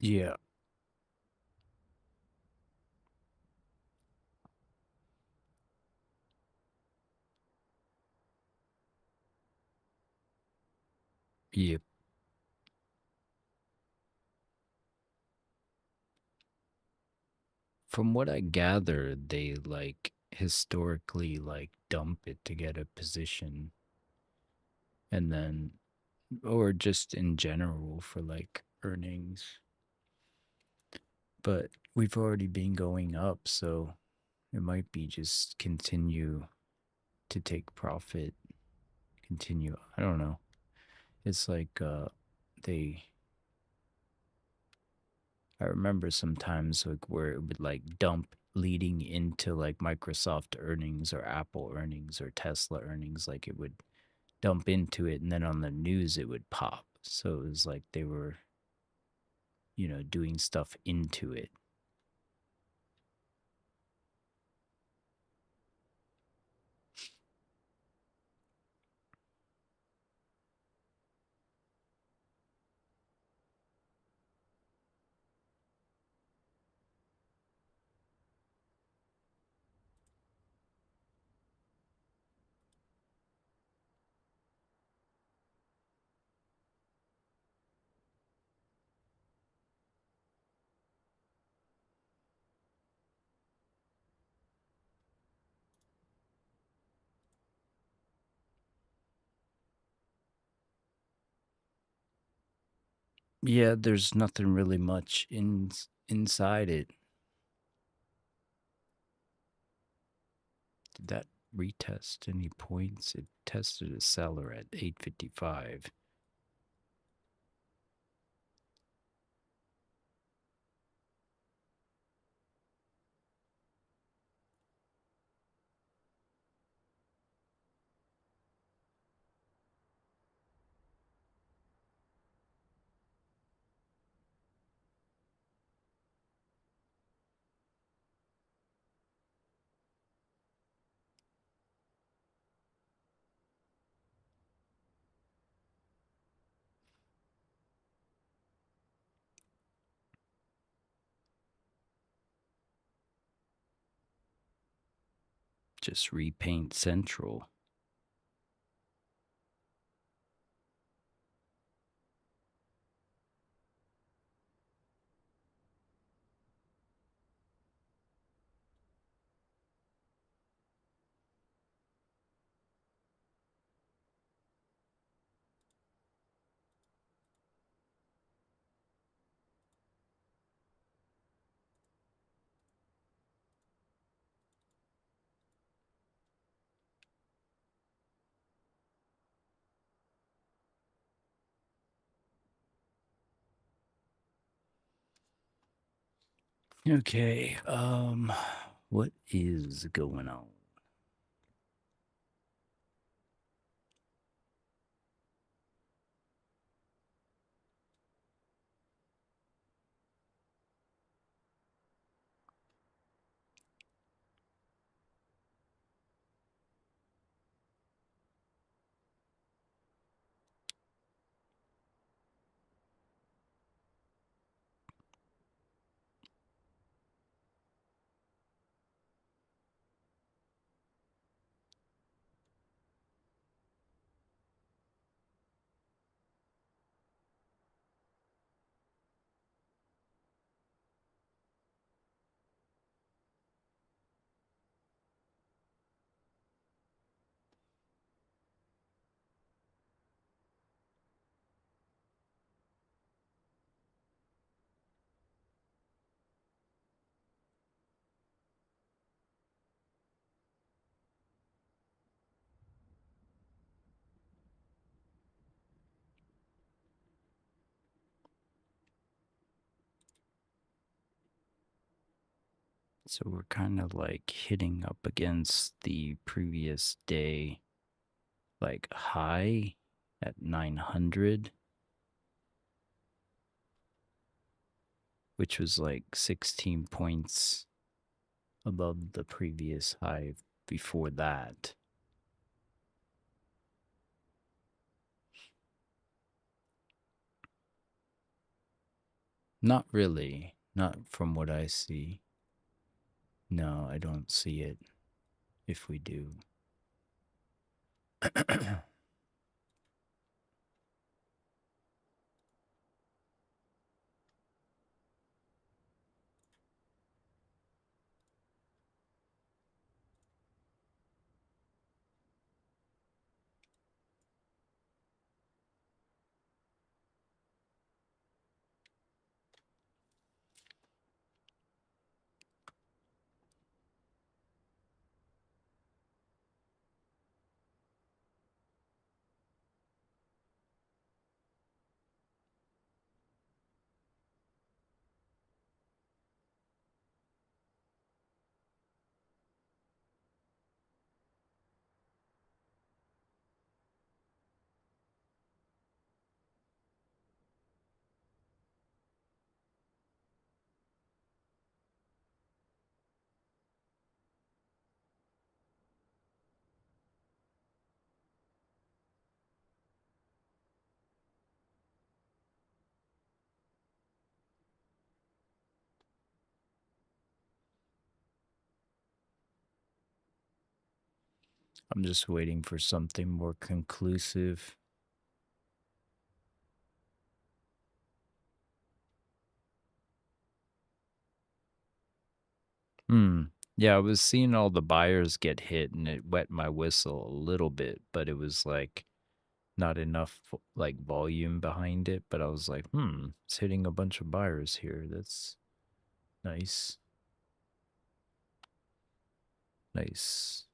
Yeah. Yep. From what I gather, they like historically like dump it to get a position, and then or just in general for like earnings. But we've already been going up, so it might be just continue to take profit, continue. I don't know. It's like I remember sometimes like where it would like dump leading into like Microsoft earnings or Apple earnings or Tesla earnings. Like it would dump into it, and then on the news it would pop. So it was like they were, doing stuff into it. Yeah, there's nothing really much inside it. Did that retest any points? It tested a seller at 855. Just repaint central. Okay, what is going on? So we're kind of like hitting up against the previous day, like high at 900, which was like 16 points above the previous high before that. Not really, not from what I see. No, I don't see it. If we do. I'm just waiting for something more conclusive. Yeah, I was seeing all the buyers get hit and it wet my whistle a little bit, but it was like not enough like volume behind it, but I was like, it's hitting a bunch of buyers here. That's nice. Nice.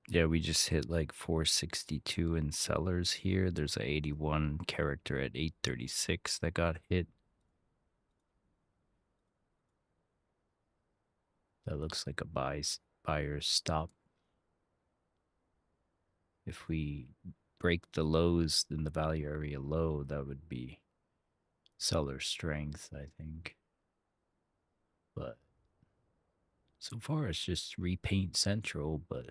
Yeah, we just hit like 462 in sellers here. There's a 81 character at 836 that got hit. That looks like a buyer's stop. If we break the lows in the value area low, that would be seller strength, I think. But so far it's just repaint central, but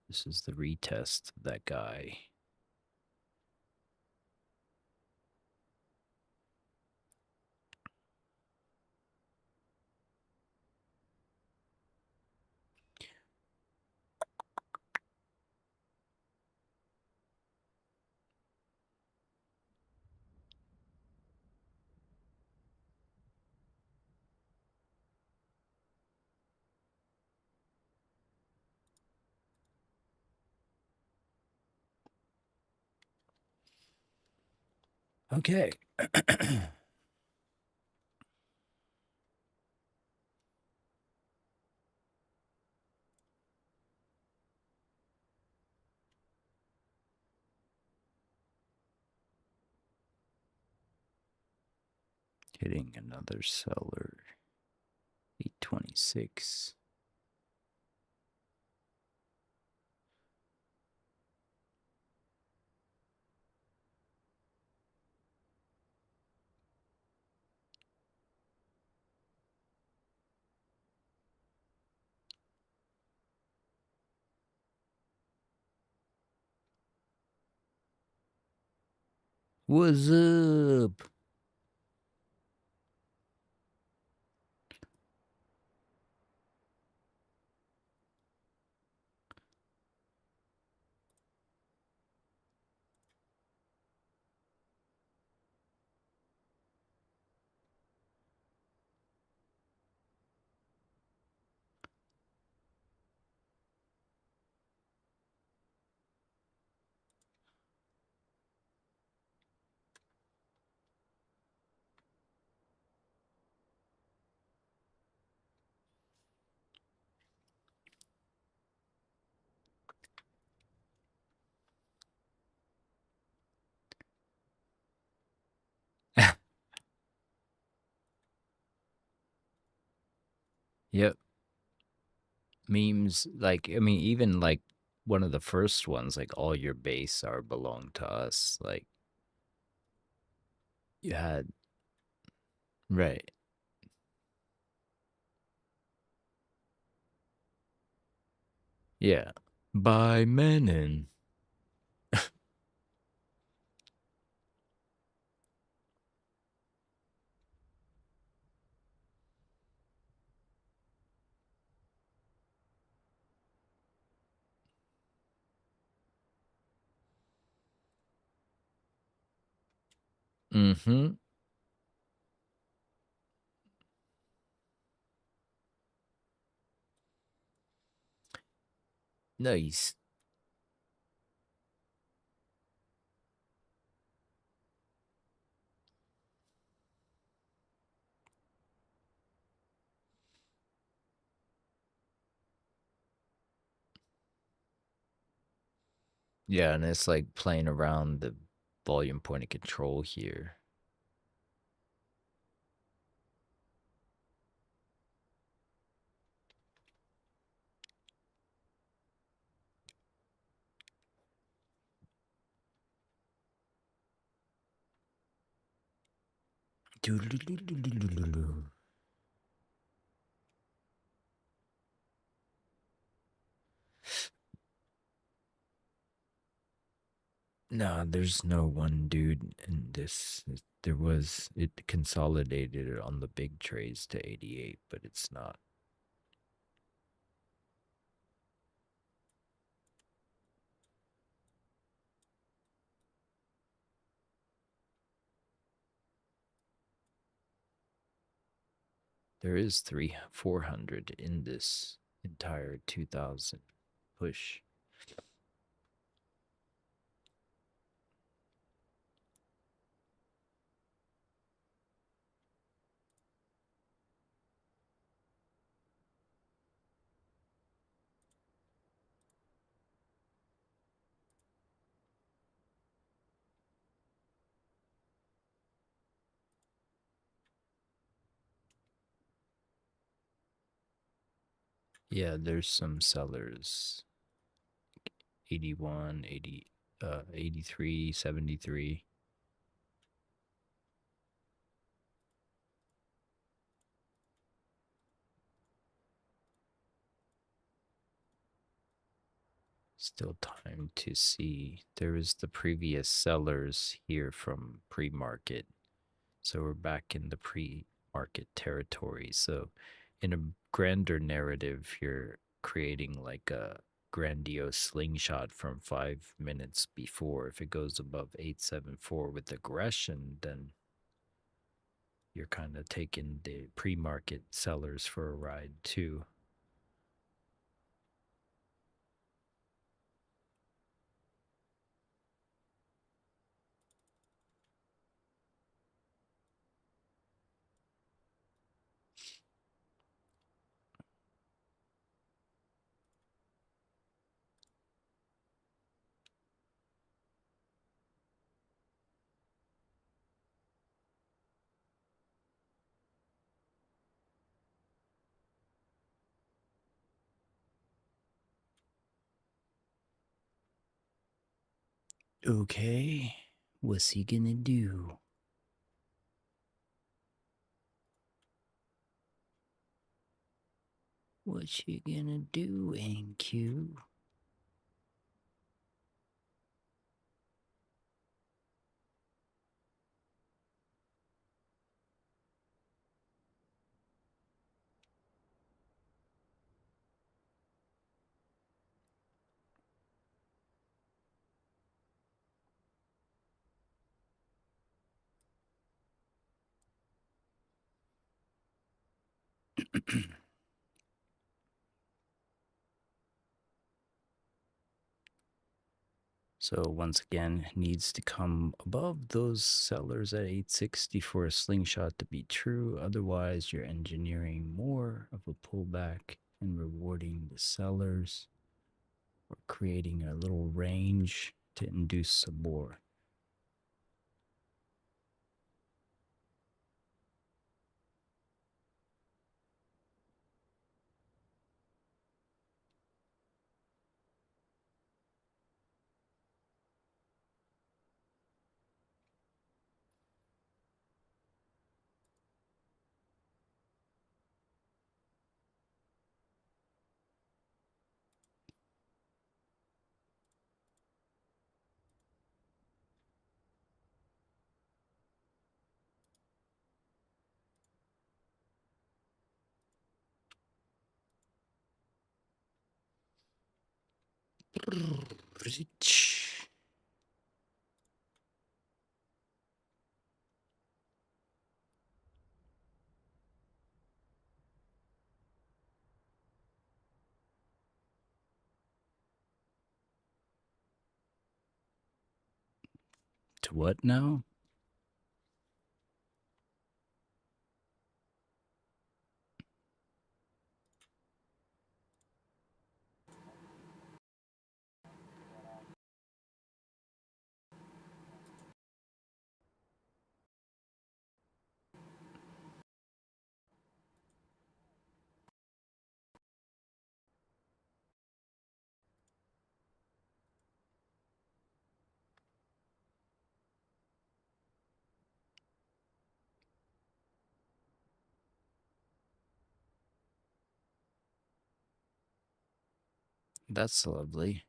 this is the retest of that guy. Okay. Hitting another seller. 826. What's up? Yep. Memes, like, I mean, even like one of the first ones, like all your base are belong to us. Like, you had, right. Yeah. By Menon. Mm-hmm. Nice. Yeah, and it's like playing around the volume point of control here. No, there's no one dude in this. It consolidated it on the big trays to 88, but it's not. There is 400 in this entire 2000 push. Yeah, there's some sellers. 81, 80, 83, 73. Still time to see. There is the previous sellers here from pre-market. So we're back in the pre-market territory. So in a grander narrative, you're creating like a grandiose slingshot from 5 minutes before. If it goes above 874 with aggression, then you're kind of taking the pre-market sellers for a ride too. Okay, what's he gonna do? What you gonna do, NQ? So once again, it needs to come above those sellers at 860 for a slingshot to be true. Otherwise, you're engineering more of a pullback and rewarding the sellers, or creating a little range to induce some more. Rich. To what now? That's lovely.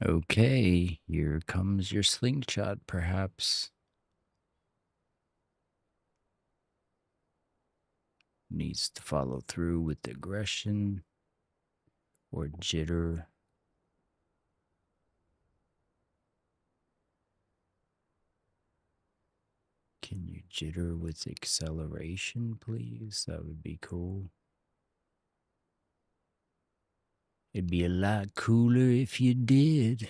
Okay, here comes your slingshot, perhaps. Needs to follow through with aggression or jitter. Can you jitter with acceleration, please? That would be cool. It'd be a lot cooler if you did.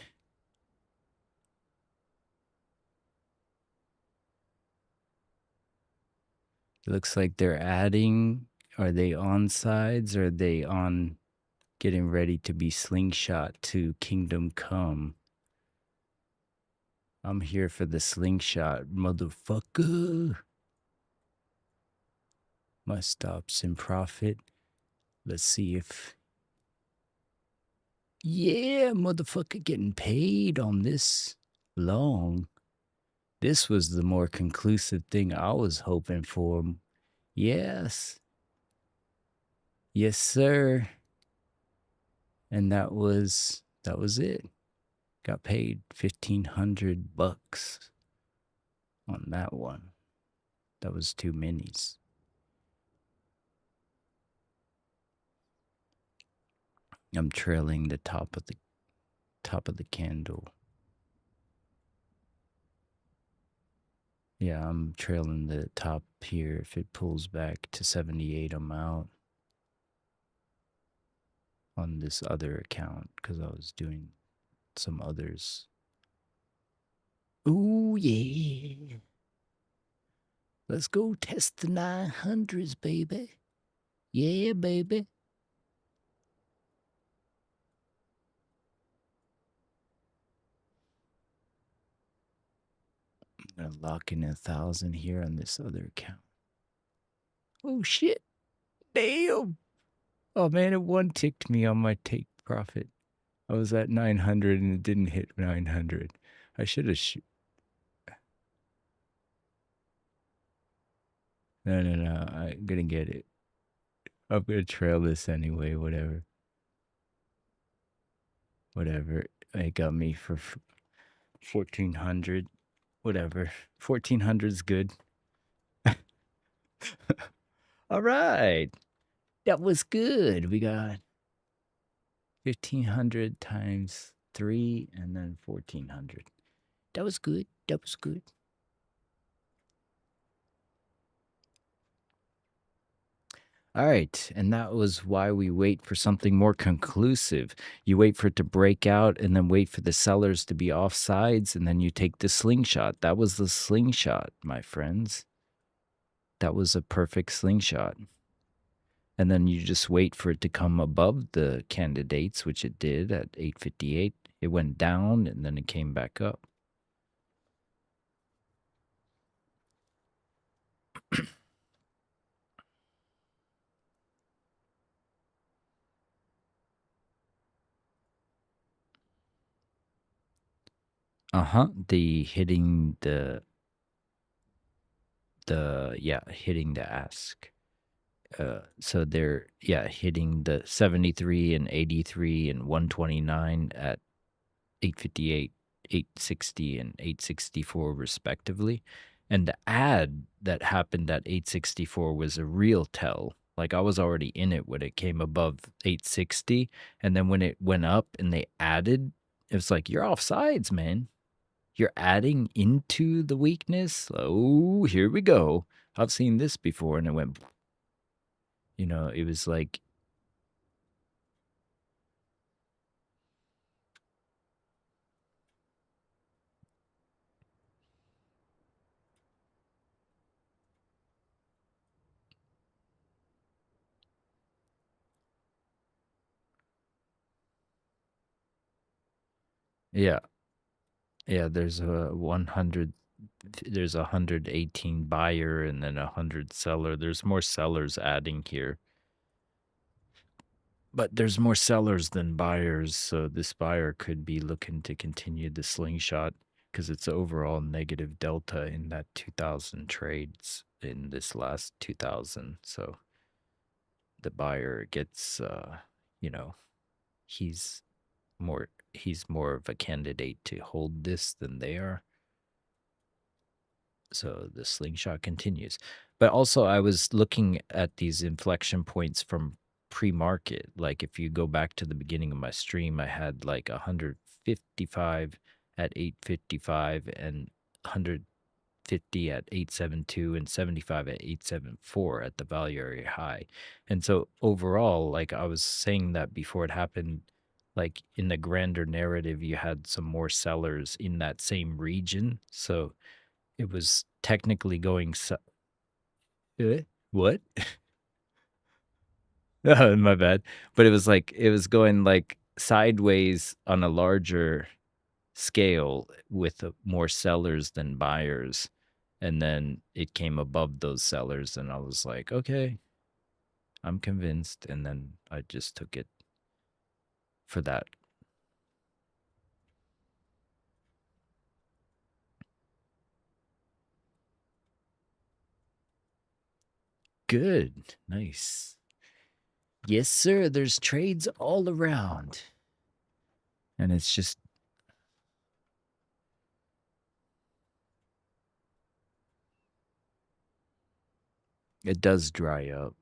It looks like they're adding. Are they on sides? Or are they on getting ready to be slingshot to Kingdom Come? I'm here for the slingshot, motherfucker. My stops in profit. Let's see if... Yeah, motherfucker, getting paid on this long. This was the more conclusive thing I was hoping for. Yes. Yes, sir. And that was it. Got paid $1,500 on that one. That was 2 minis. I'm trailing the top of the candle. Yeah, I'm trailing the top here. If it pulls back to 78, I'm out on this other account because I was doing some others. Ooh, yeah. Let's go test the 900s, baby. Yeah, baby. I'm gonna lock in 1,000 here on this other account. Oh, shit. Damn. Oh, man, it one ticked me on my take profit. I was at 900 and it didn't hit 900. I should have... No, I'm gonna get it. I'm gonna trail this anyway, whatever. Whatever. It got me for 1,400. Whatever. 1,400's good. All right. That was good. We got 1,500 times 3 and then 1,400. That was good. That was good. All right, and that was why we wait for something more conclusive. You wait for it to break out and then wait for the sellers to be off sides, and then you take the slingshot. That was the slingshot, my friends. That was a perfect slingshot. And then you just wait for it to come above the candidates, which it did at 858. It went down, and then it came back up. The hitting the hitting the ask. So they're hitting the 73 and 83 and 129 at 858, 860 and 864 respectively. And the ad that happened at 864 was a real tell. Like I was already in it when it came above 860, and then when it went up and they added, it was like, you're off sides, man. You're adding into the weakness. Oh, here we go. I've seen this before, and it went, it was like, yeah, there's a 118 buyer and then 100 seller. There's more sellers adding here. But there's more sellers than buyers, so this buyer could be looking to continue the slingshot because it's overall negative delta in that 2,000 trades in this last 2,000. So the buyer gets, he's he's more of a candidate to hold this than they are. So the slingshot continues. But also I was looking at these inflection points from pre-market. Like if you go back to the beginning of my stream, I had like 155 at 855 and 150 at 872 and 75 at 874 at the value area high. And so overall, like I was saying that before it happened, like in the grander narrative, you had some more sellers in that same region. So it was technically going what? Oh, my bad. But it was going like sideways on a larger scale with more sellers than buyers. And then it came above those sellers and I was like, okay, I'm convinced. And then I just took it for that. Good. Nice. Yes, sir. There's trades all around. And it's just it does dry up.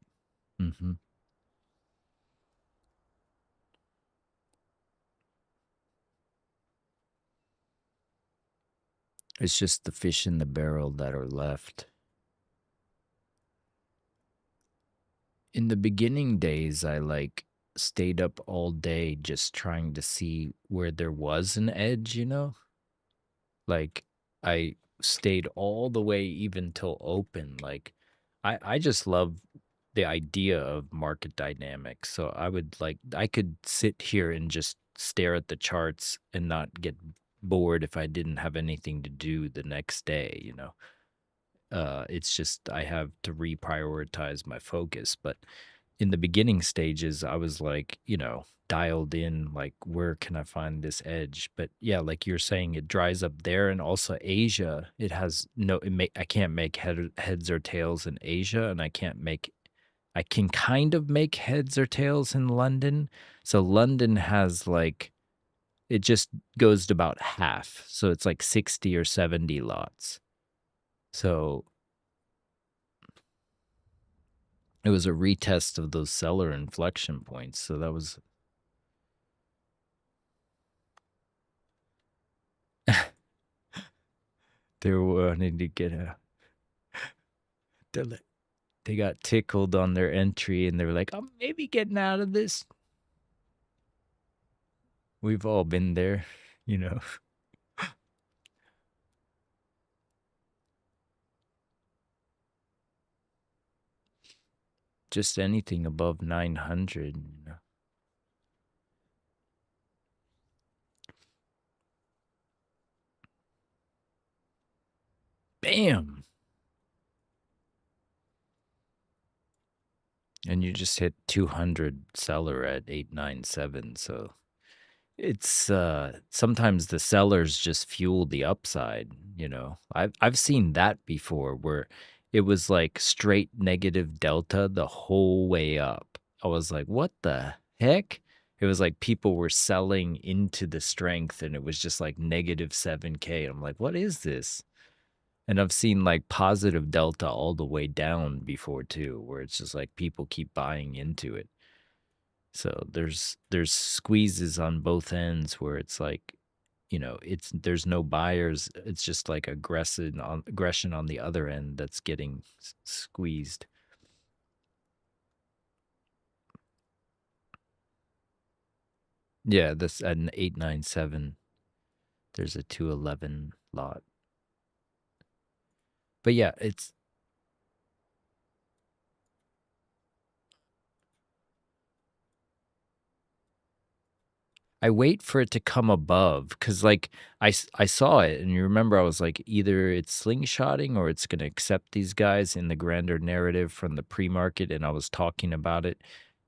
Mm-hmm. It's just the fish in the barrel that are left. In the beginning days, I like stayed up all day just trying to see where there was an edge, you know? Like I stayed all the way even till open. Like I just love the idea of market dynamics. So I could sit here and just stare at the charts and not get bored if I didn't have anything to do the next day, you know. It's just I have to reprioritize my focus. But in the beginning stages, I was like, you know, dialed in, like, where can I find this edge? But yeah, like you're saying, it dries up there. And also Asia, it has I can't make heads or tails in Asia, and I can kind of make heads or tails in London. So London has like, it just goes to about half. So it's like 60 or 70 lots. So it was a retest of those seller inflection points. So that was they were wanting to get they got tickled on their entry and they were like, I'm maybe getting out of this. We've all been there, you know. Just anything above 900, you know. Bam! And you just hit 200 seller at 897, so it's sometimes the sellers just fuel the upside, you know. I've seen that before where it was like straight negative delta the whole way up. I was like, what the heck? It was like people were selling into the strength and it was just like negative 7K. I'm like, what is this? And I've seen like positive delta all the way down before too, where it's just like people keep buying into it. So there's squeezes on both ends where it's like, you know, there's no buyers. It's just like aggression on the other end that's getting squeezed. Yeah, that's at an 897. There's a 211 lot. But yeah, it's I wait for it to come above because, like, I saw it, and you remember I was like, either it's slingshotting or it's going to accept these guys in the grander narrative from the pre-market, and I was talking about it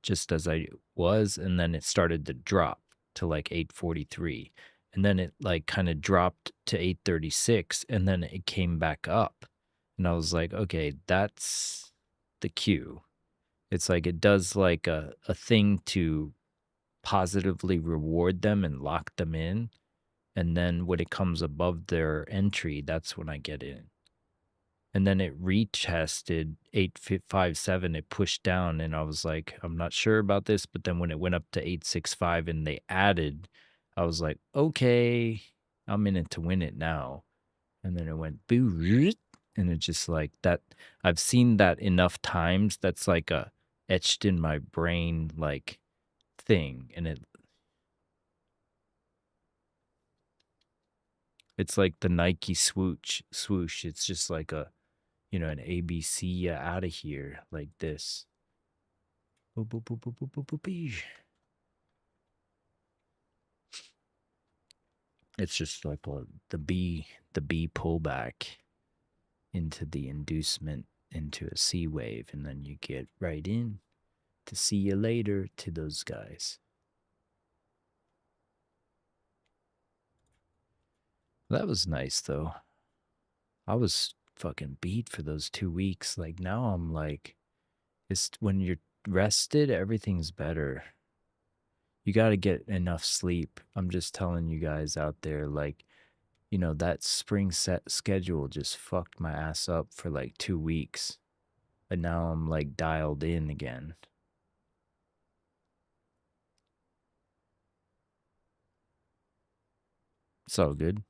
just as I was, and then it started to drop to like 843, and then it like kind of dropped to 836, and then it came back up, and I was like, okay, that's the cue. It's like it does like a thing to positively reward them and lock them in. And then when it comes above their entry, that's when I get in. And then it retested 857, it pushed down, and I was like, I'm not sure about this. But then when it went up to 865 and they added, I was like, okay, I'm in it to win it now. And then it went boo, and it just like that. I've seen that enough times. That's like a etched in my brain like thing, and it's like the Nike swoosh. It's just like a, you know, an ABC out of here like this. Boop, boop, boop, boop, boop, boop, boop, boop. It's just like the B pullback into the inducement into a C wave, and then you get right in to see you later to those guys. That was nice though. I was fucking beat for those 2 weeks. Like now I'm like, it's when you're rested, everything's better. You got to get enough sleep. I'm just telling you guys out there, like, you know, that spring set schedule just fucked my ass up for like 2 weeks. And now I'm like dialed in again. It's all good.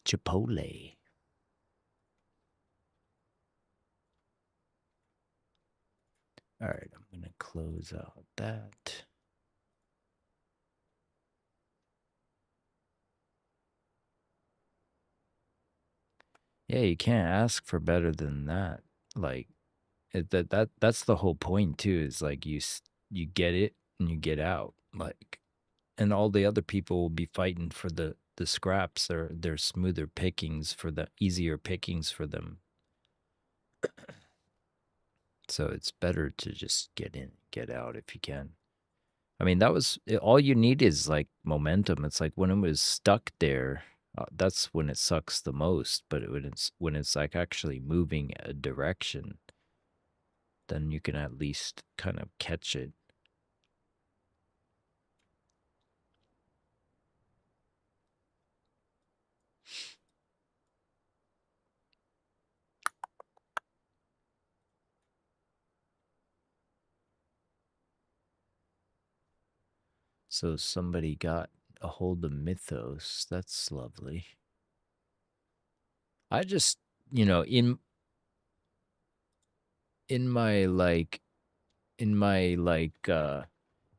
Chipotle. All right, I'm going to close out that. Yeah, you can't ask for better than that. Like that's the whole point too, is like you get it and you get out. Like, and all the other people will be fighting for the scraps, or their smoother pickings, for the easier pickings for them. So it's better to just get in, get out if you can. I mean, that was all you need is like momentum. It's like when it was stuck there, that's when it sucks the most. But when it's like actually moving a direction, then you can at least kind of catch it. So somebody got a hold of Mythos. That's lovely. I just, you know, in my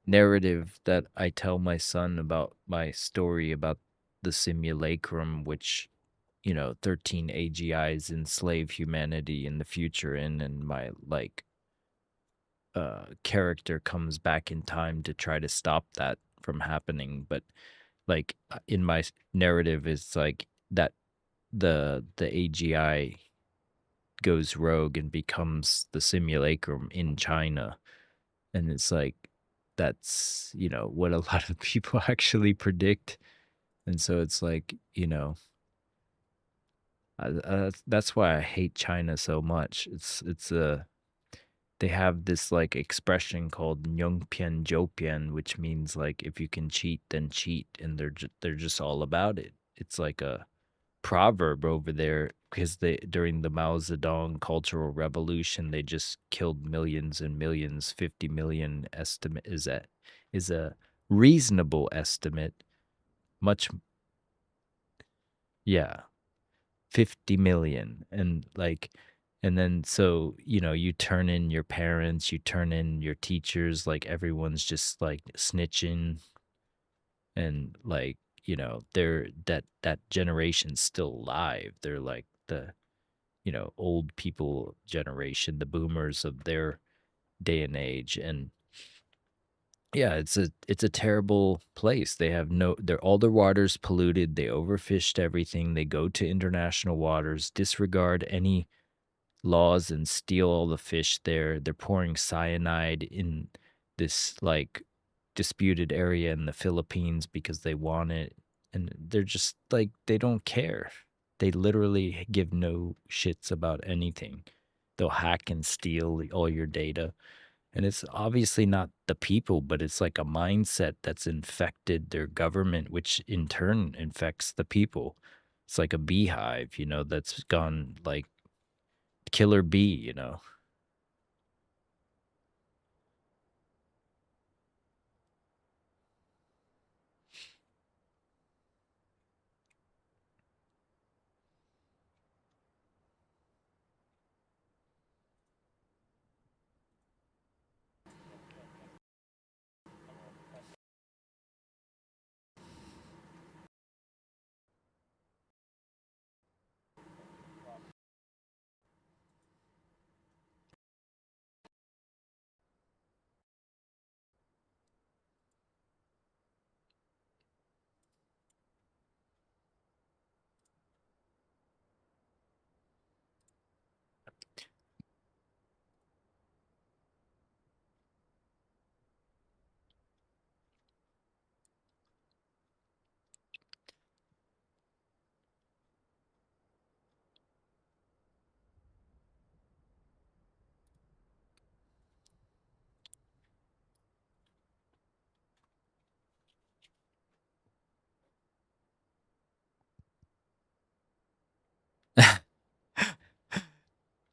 narrative that I tell my son about my story about the simulacrum, which, you know, 13 AGIs enslave humanity in the future and my character comes back in time to try to stop that from happening. But like in my narrative, it's like that the AGI goes rogue and becomes the simulacrum in China. And it's like, that's, you know, what a lot of people actually predict. And so it's like, you know, that's why I hate China so much. They have this like expression called "Nyongpian Jopian," which means like if you can cheat, then cheat, and they're just all about it. It's like a proverb over there because during the Mao Zedong Cultural Revolution, they just killed millions and millions. 50 million estimate is a reasonable estimate. Much, yeah, 50 million, and like. And then, so, you know, you turn in your parents, you turn in your teachers, like everyone's just like snitching. And like, you know, that generation's still alive. They're like the, you know, old people generation, the boomers of their day and age. And yeah, it's a terrible place. They have all their water's polluted. They overfished everything. They go to international waters, disregard any laws and steal all the fish there. They're pouring cyanide in this like disputed area in the Philippines because they want it, and they're just like, they don't care. They literally give no shits about anything. They'll hack and steal all your data. And it's obviously not the people, but it's like a mindset that's infected their government, which in turn infects the people. It's like a beehive, you know, that's gone like killer bee, you know.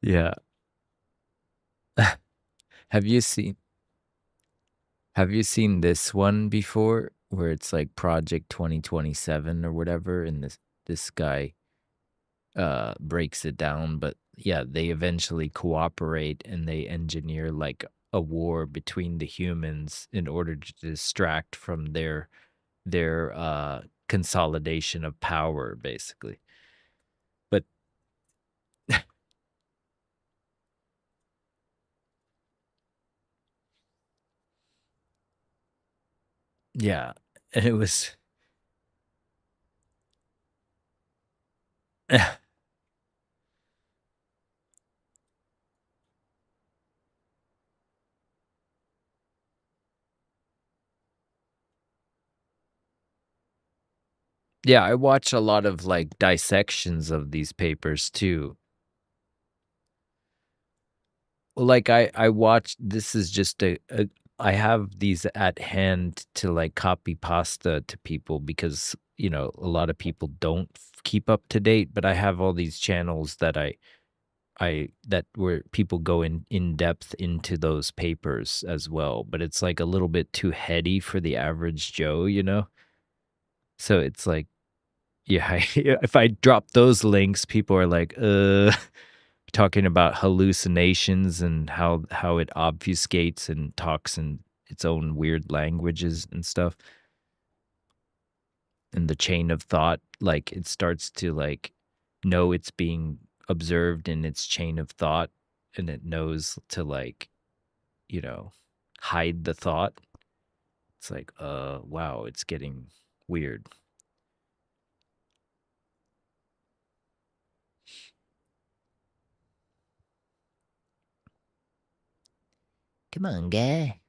Yeah. Have you seen this one before where it's like Project 2027 or whatever, and this guy breaks it down, but yeah, they eventually cooperate and they engineer like a war between the humans in order to distract from their consolidation of power, basically. But yeah, and it was yeah, I watch a lot of like dissections of these papers too. Well, like I watch, this is just a I have these at hand to like copy pasta to people because, you know, a lot of people don't keep up to date, but I have all these channels that I that where people go in depth into those papers as well, but it's like a little bit too heady for the average Joe, you know? So it's like, yeah, if I drop those links, people are like, talking about hallucinations and how it obfuscates and talks in its own weird languages and stuff. And the chain of thought, like it starts to like know it's being observed in its chain of thought, and it knows to like, you know, hide the thought. It's like, wow, it's getting weird. Come on, guy.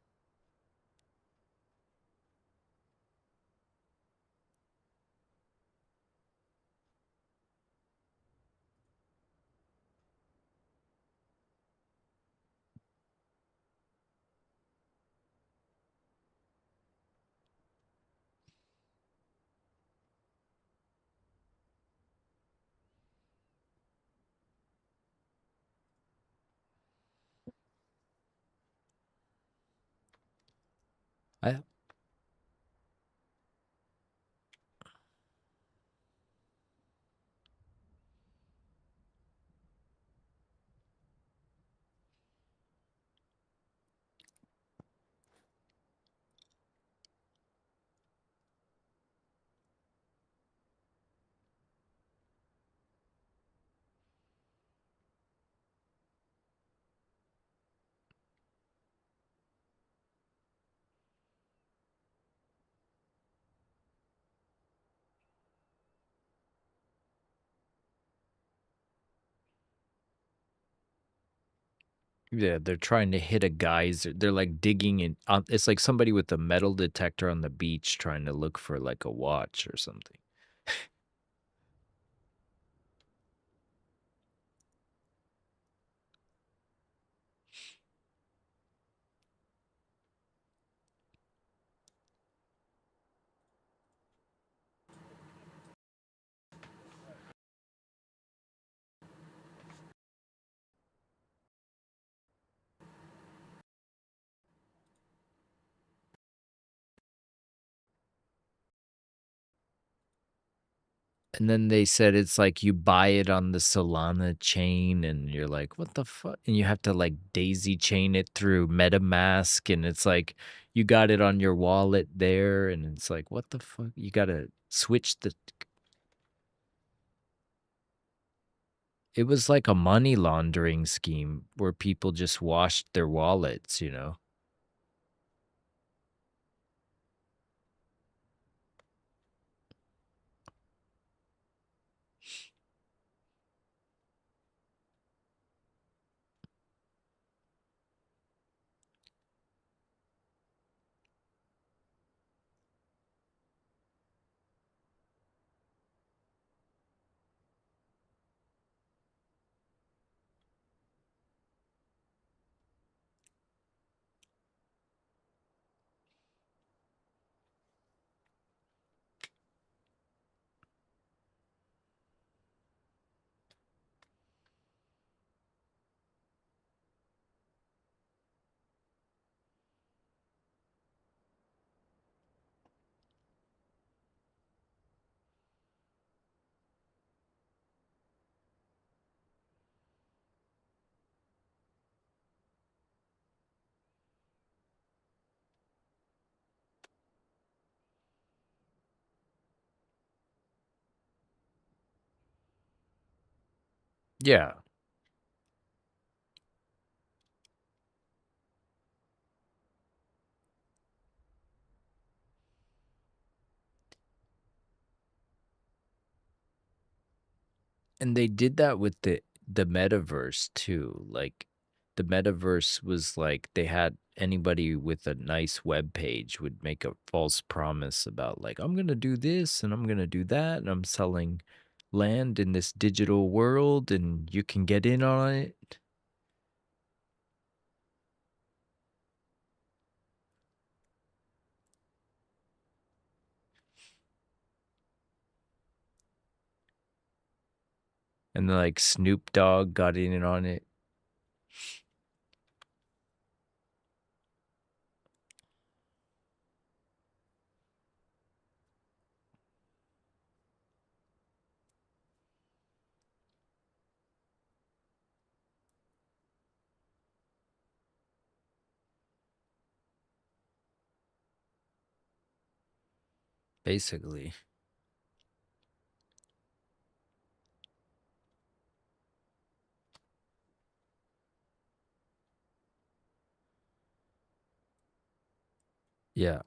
I Yeah, they're trying to hit a geyser. They're like digging in. It's like somebody with a metal detector on the beach trying to look for like a watch or something. And then they said it's like you buy it on the Solana chain and you're like, what the fuck? And you have to like daisy chain it through MetaMask and it's like you got it on your wallet there and it's like, what the fuck? You got to switch the. It was like a money laundering scheme where people just washed their wallets, you know? Yeah. And they did that with the metaverse too. Like the metaverse was like they had anybody with a nice web page would make a false promise about like I'm going to do this and I'm going to do that and I'm selling land in this digital world and you can get in on it. And then like Snoop Dogg got in on it. Basically. Yeah.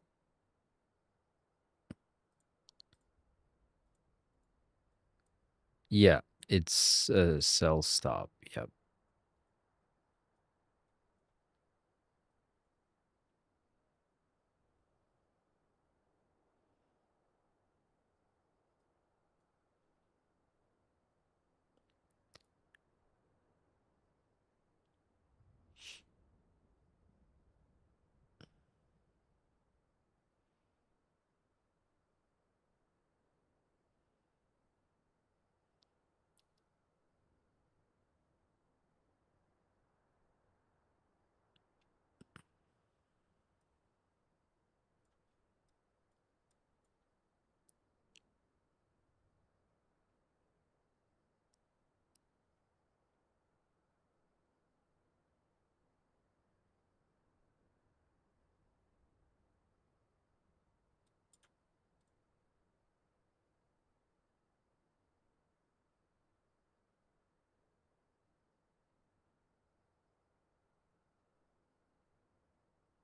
Yeah, it's a sell stop. Yep.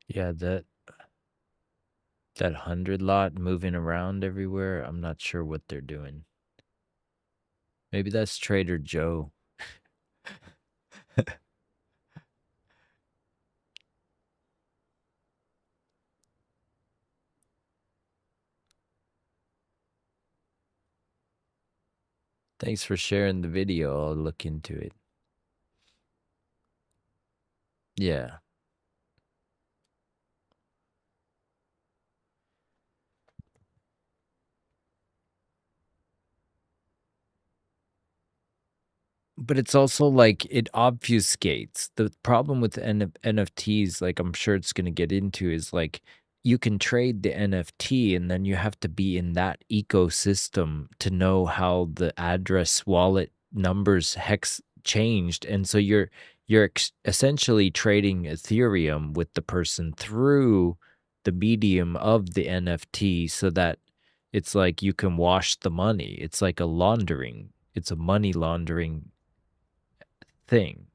Yeah, that 100 lot moving around everywhere. I'm not sure what they're doing. Maybe that's Trader Joe. Thanks for sharing the video. I'll look into it. Yeah. But it's also like it obfuscates. The problem with NFTs, like I'm sure it's going to get into, is like you can trade the NFT and then you have to be in that ecosystem to know how the address wallet numbers hex changed. And so you're essentially trading Ethereum with the person through the medium of the NFT so that it's like you can wash the money. It's like a laundering. It's a money laundering thing.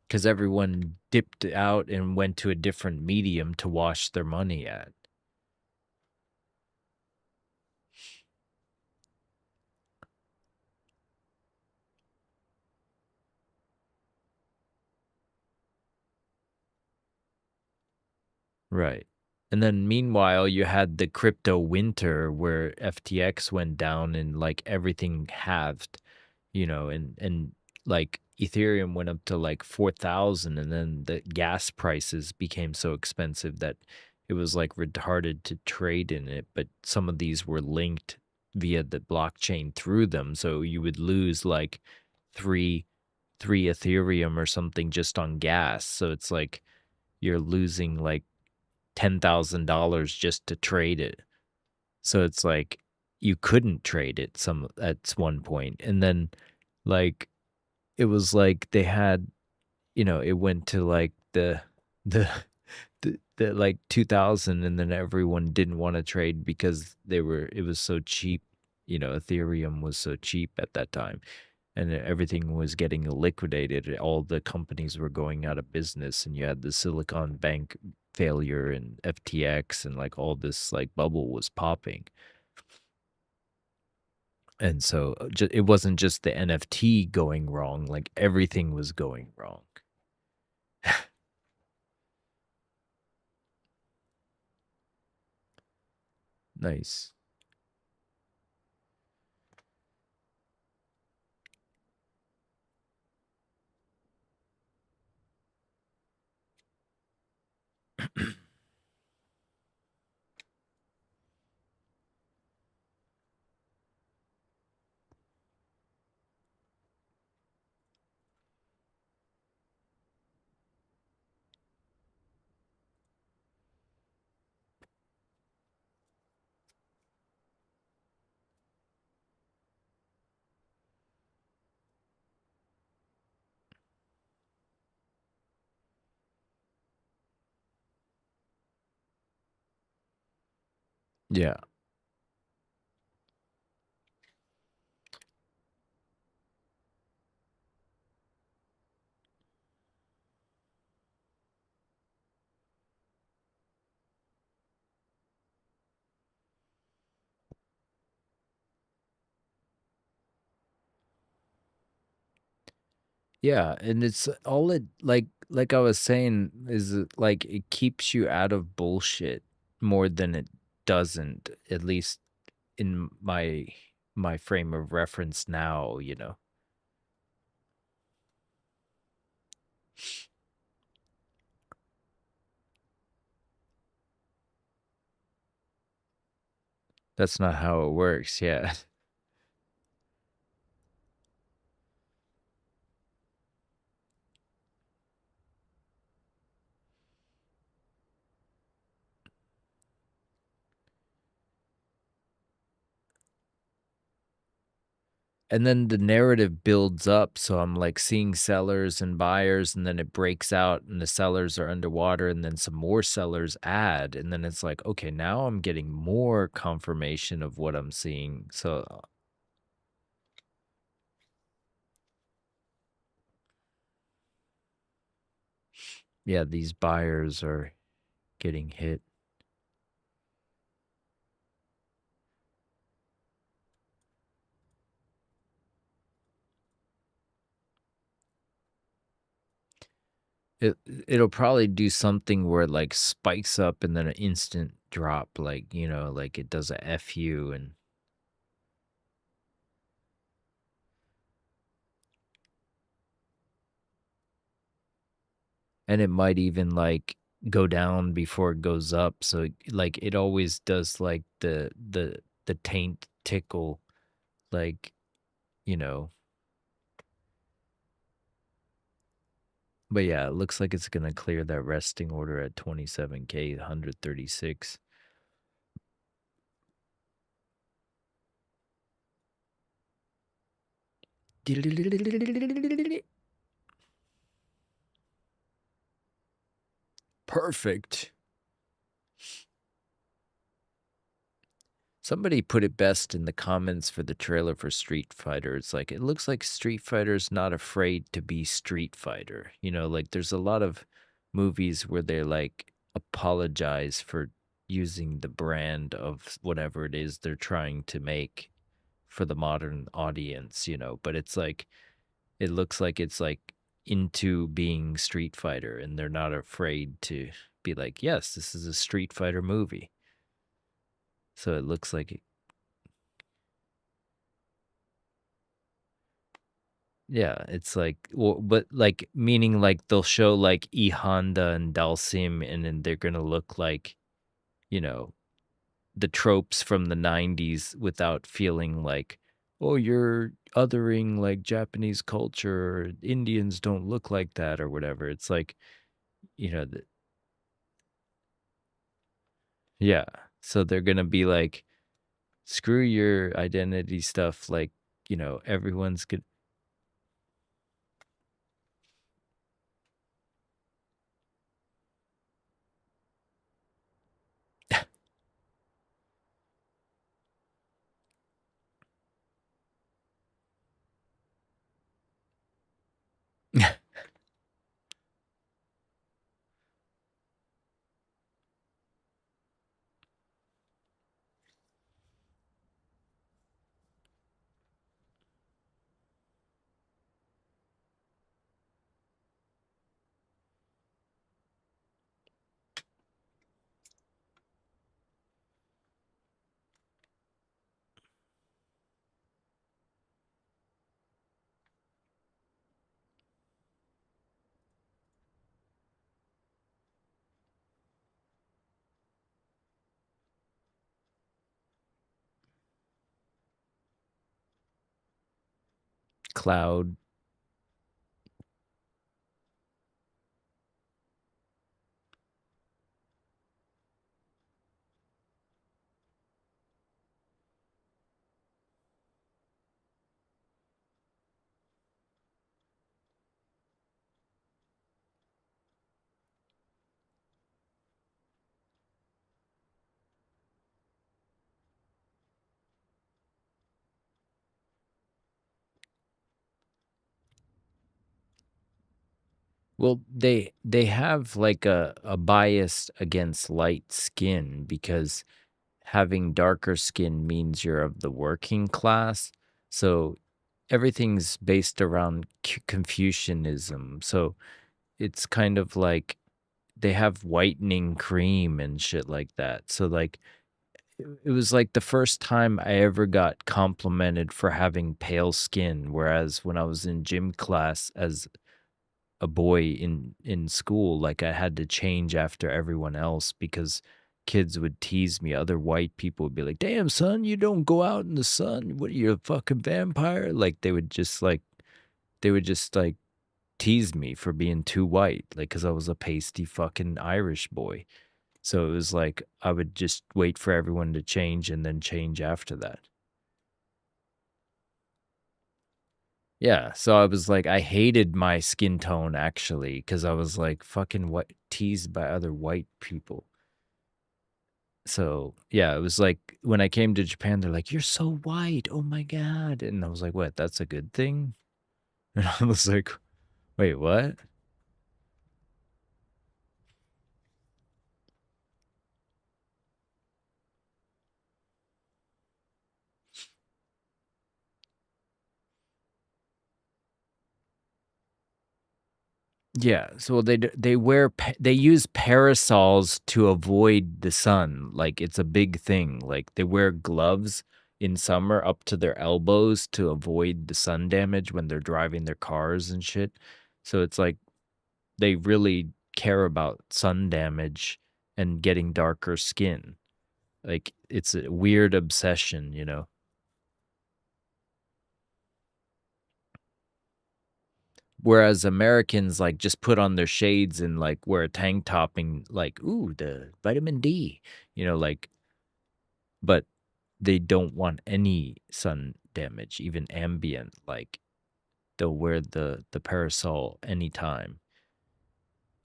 Because everyone dipped out and went to a different medium to wash their money at. Right. And then meanwhile, you had the crypto winter where FTX went down and like everything halved, you know, and like Ethereum went up to like 4,000 and then the gas prices became so expensive that it was like retarded to trade in it, but some of these were linked via the blockchain through them, so you would lose like 3 Ethereum or something just on gas. So it's like you're losing like $10,000 just to trade it. So it's like you couldn't trade it at one point. And then like it was like they had, you know, it went to like the like 2000 and then everyone didn't want to trade because it was so cheap. You know, Ethereum was so cheap at that time and everything was getting liquidated. All the companies were going out of business and you had the Silicon Bank failure and FTX and like all this like bubble was popping. And so it wasn't just the NFT going wrong, like everything was going wrong. Nice. Yeah. Yeah, and it's all it like I was saying is like it keeps you out of bullshit more than it doesn't, at least in my frame of reference now, you know. That's not how it works, yeah. And then the narrative builds up, so I'm like seeing sellers and buyers, and then it breaks out and the sellers are underwater and then some more sellers add, and then it's like, okay, now I'm getting more confirmation of what I'm seeing. So yeah, these buyers are getting hit. It'll probably do something where it like spikes up and then an instant drop, like, you know, like it does a FU and it might even like go down before it goes up. So like it always does like the taint tickle, like, you know. But yeah, it looks like it's gonna clear that resting order at 27K 136. Perfect. Somebody put it best in the comments for the trailer for Street Fighter. It's like, it looks like Street Fighter's not afraid to be Street Fighter. You know, like there's a lot of movies where they like apologize for using the brand of whatever it is they're trying to make for the modern audience, you know, but it's like, it looks like it's like into being Street Fighter and they're not afraid to be like, yes, this is a Street Fighter movie. So it looks like yeah, it's like, well, but like meaning like they'll show like E Honda and Dalsim, and then they're gonna look like, you know, the tropes from the 90s without feeling like, oh, you're othering like Japanese culture, or Indians don't look like that or whatever. It's like, you know, yeah. So they're gonna be like, screw your identity stuff, like, you know, everyone's good. Cloud. Well, they have like a bias against light skin because having darker skin means you're of the working class. So everything's based around Confucianism. So it's kind of like they have whitening cream and shit like that. So like it was like the first time I ever got complimented for having pale skin, whereas when I was in gym class as a boy in school, like I had to change after everyone else because kids would tease me. Other white people would be like, "Damn, son, you don't go out in the sun. What are you, a fucking vampire?" Like they would just like tease me for being too white, like because I was a pasty fucking Irish boy. So it was like I would just wait for everyone to change and then change after that. Yeah, so I was like, I hated my skin tone actually, because I was like fucking teased by other white people. So yeah, it was like when I came to Japan, they're like, "You're so white, oh my god," and I was like, "What? That's a good thing?" And I was like, "Wait, what?" Yeah, so they use parasols to avoid the sun. Like it's a big thing. Like they wear gloves in summer up to their elbows to avoid the sun damage when they're driving their cars and shit. So it's like they really care about sun damage and getting darker skin. Like it's a weird obsession, you know. Whereas Americans like just put on their shades and like wear a tank top and like, ooh, the vitamin D, you know, like, but they don't want any sun damage, even ambient. Like they'll wear the parasol anytime.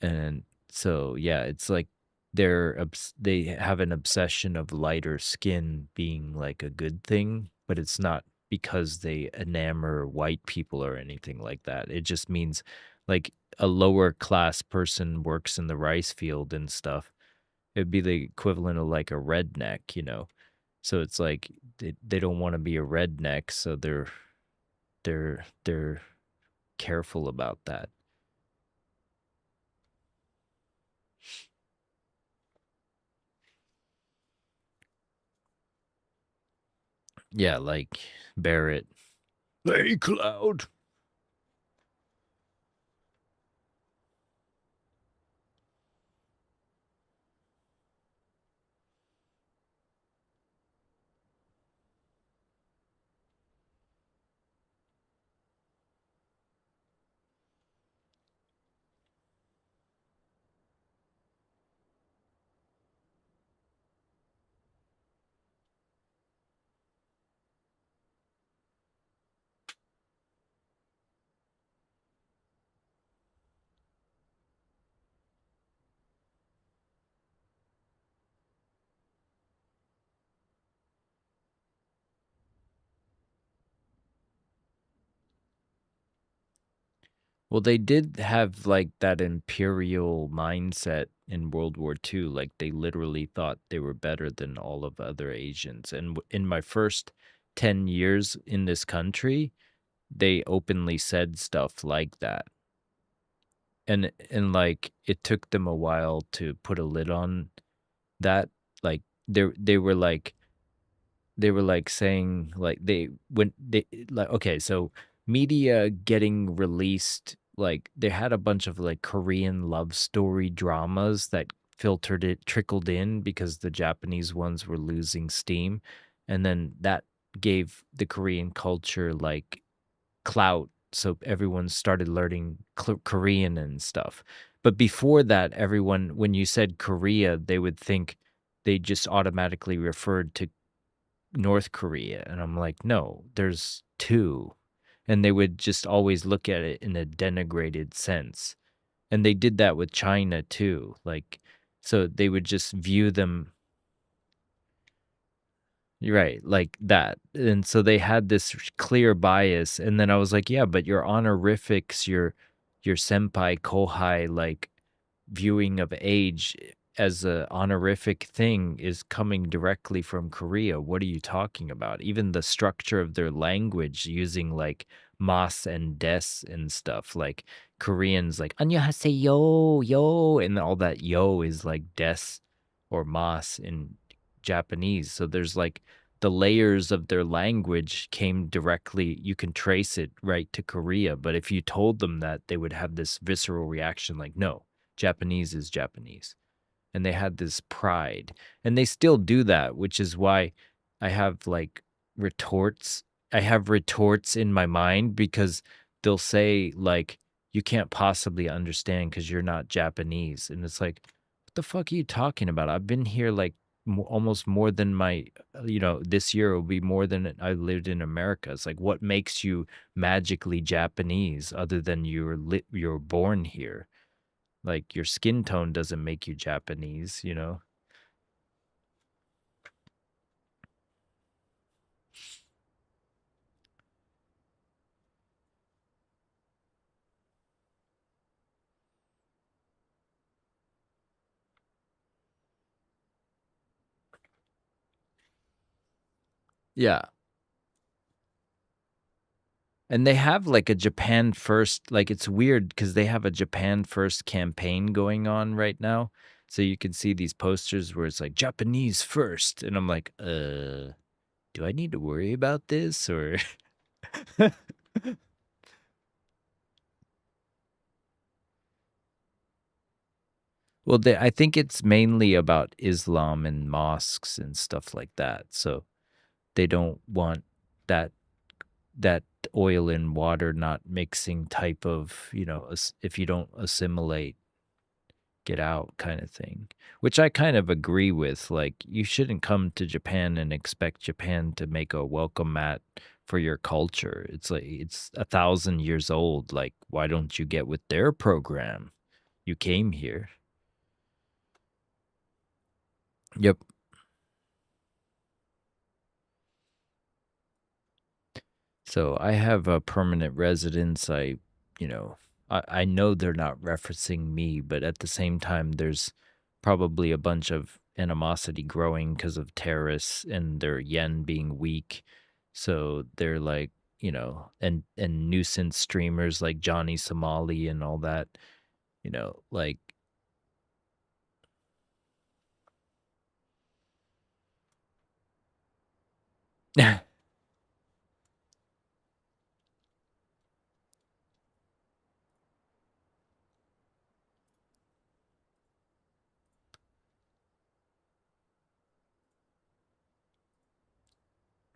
And so, yeah, it's like they have an obsession of lighter skin being like a good thing, but it's not because they enamor white people or anything like that. It just means like a lower class person works in the rice field and stuff. It'd be the equivalent of like a redneck, you know. So it's like they don't want to be a redneck, so they're careful about that. Yeah, like Barrett. Hey, Cloud. Well, they did have like that imperial mindset in World War II. Like they literally thought they were better than all of other Asians. And in my first 10 years in this country, they openly said stuff like that. And like it took them a while to put a lid on that. Like they were like saying like okay, so media getting released, like they had a bunch of like Korean love story dramas that trickled in because the Japanese ones were losing steam, and then that gave the Korean culture like clout, so everyone started learning Korean and stuff. But before that, everyone, when you said Korea, they would think they just automatically referred to North Korea, and I'm like, "No, there's 2." And they would just always look at it in a denigrated sense. And they did that with China too, like, so they would just view them. Right, like that. And so they had this clear bias, and then I was like, "Yeah, but your honorifics, your senpai, kohai, like, viewing of age as a honorific thing is coming directly from Korea. What are you talking about?" Even the structure of their language using like mas and des and stuff, like Koreans like "안녕하세요, yo," and all that yo is like des or mas in Japanese. So there's like the layers of their language came directly, you can trace it right to Korea. But if you told them that, they would have this visceral reaction like, no, Japanese is Japanese. And they had this pride. And they still do that, which is why I have like retorts. I have retorts in my mind because they'll say, like, you can't possibly understand because you're not Japanese. And it's like, what the fuck are you talking about? I've been here like almost more than my, this year will be more than I lived in America. It's like, what makes you magically Japanese other than you're born here? Like your skin tone doesn't make you Japanese, you know? Yeah. And they have like a Japan first, like it's weird because they have a Japan first campaign going on right now. So you can see these posters where it's like Japanese first. And I'm like, do I need to worry about this or? Well, I think it's mainly about Islam and mosques and stuff like that. So they don't want that oil and water not mixing type of, if you don't assimilate, get out kind of thing, which I kind of agree with. Like, you shouldn't come to Japan and expect Japan to make a welcome mat for your culture. It's like, it's 1,000 years old. Like, why don't you get with their program? You came here. Yep. So I have a permanent residence. I know they're not referencing me, but at the same time, there's probably a bunch of animosity growing because of terrorists and their yen being weak. So they're like, and nuisance streamers like Johnny Somali and all that, like.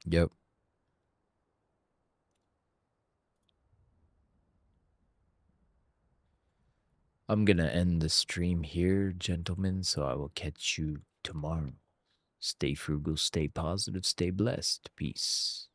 Yep. I'm going to end the stream here, gentlemen, so I will catch you tomorrow. Stay frugal, stay positive, stay blessed. Peace.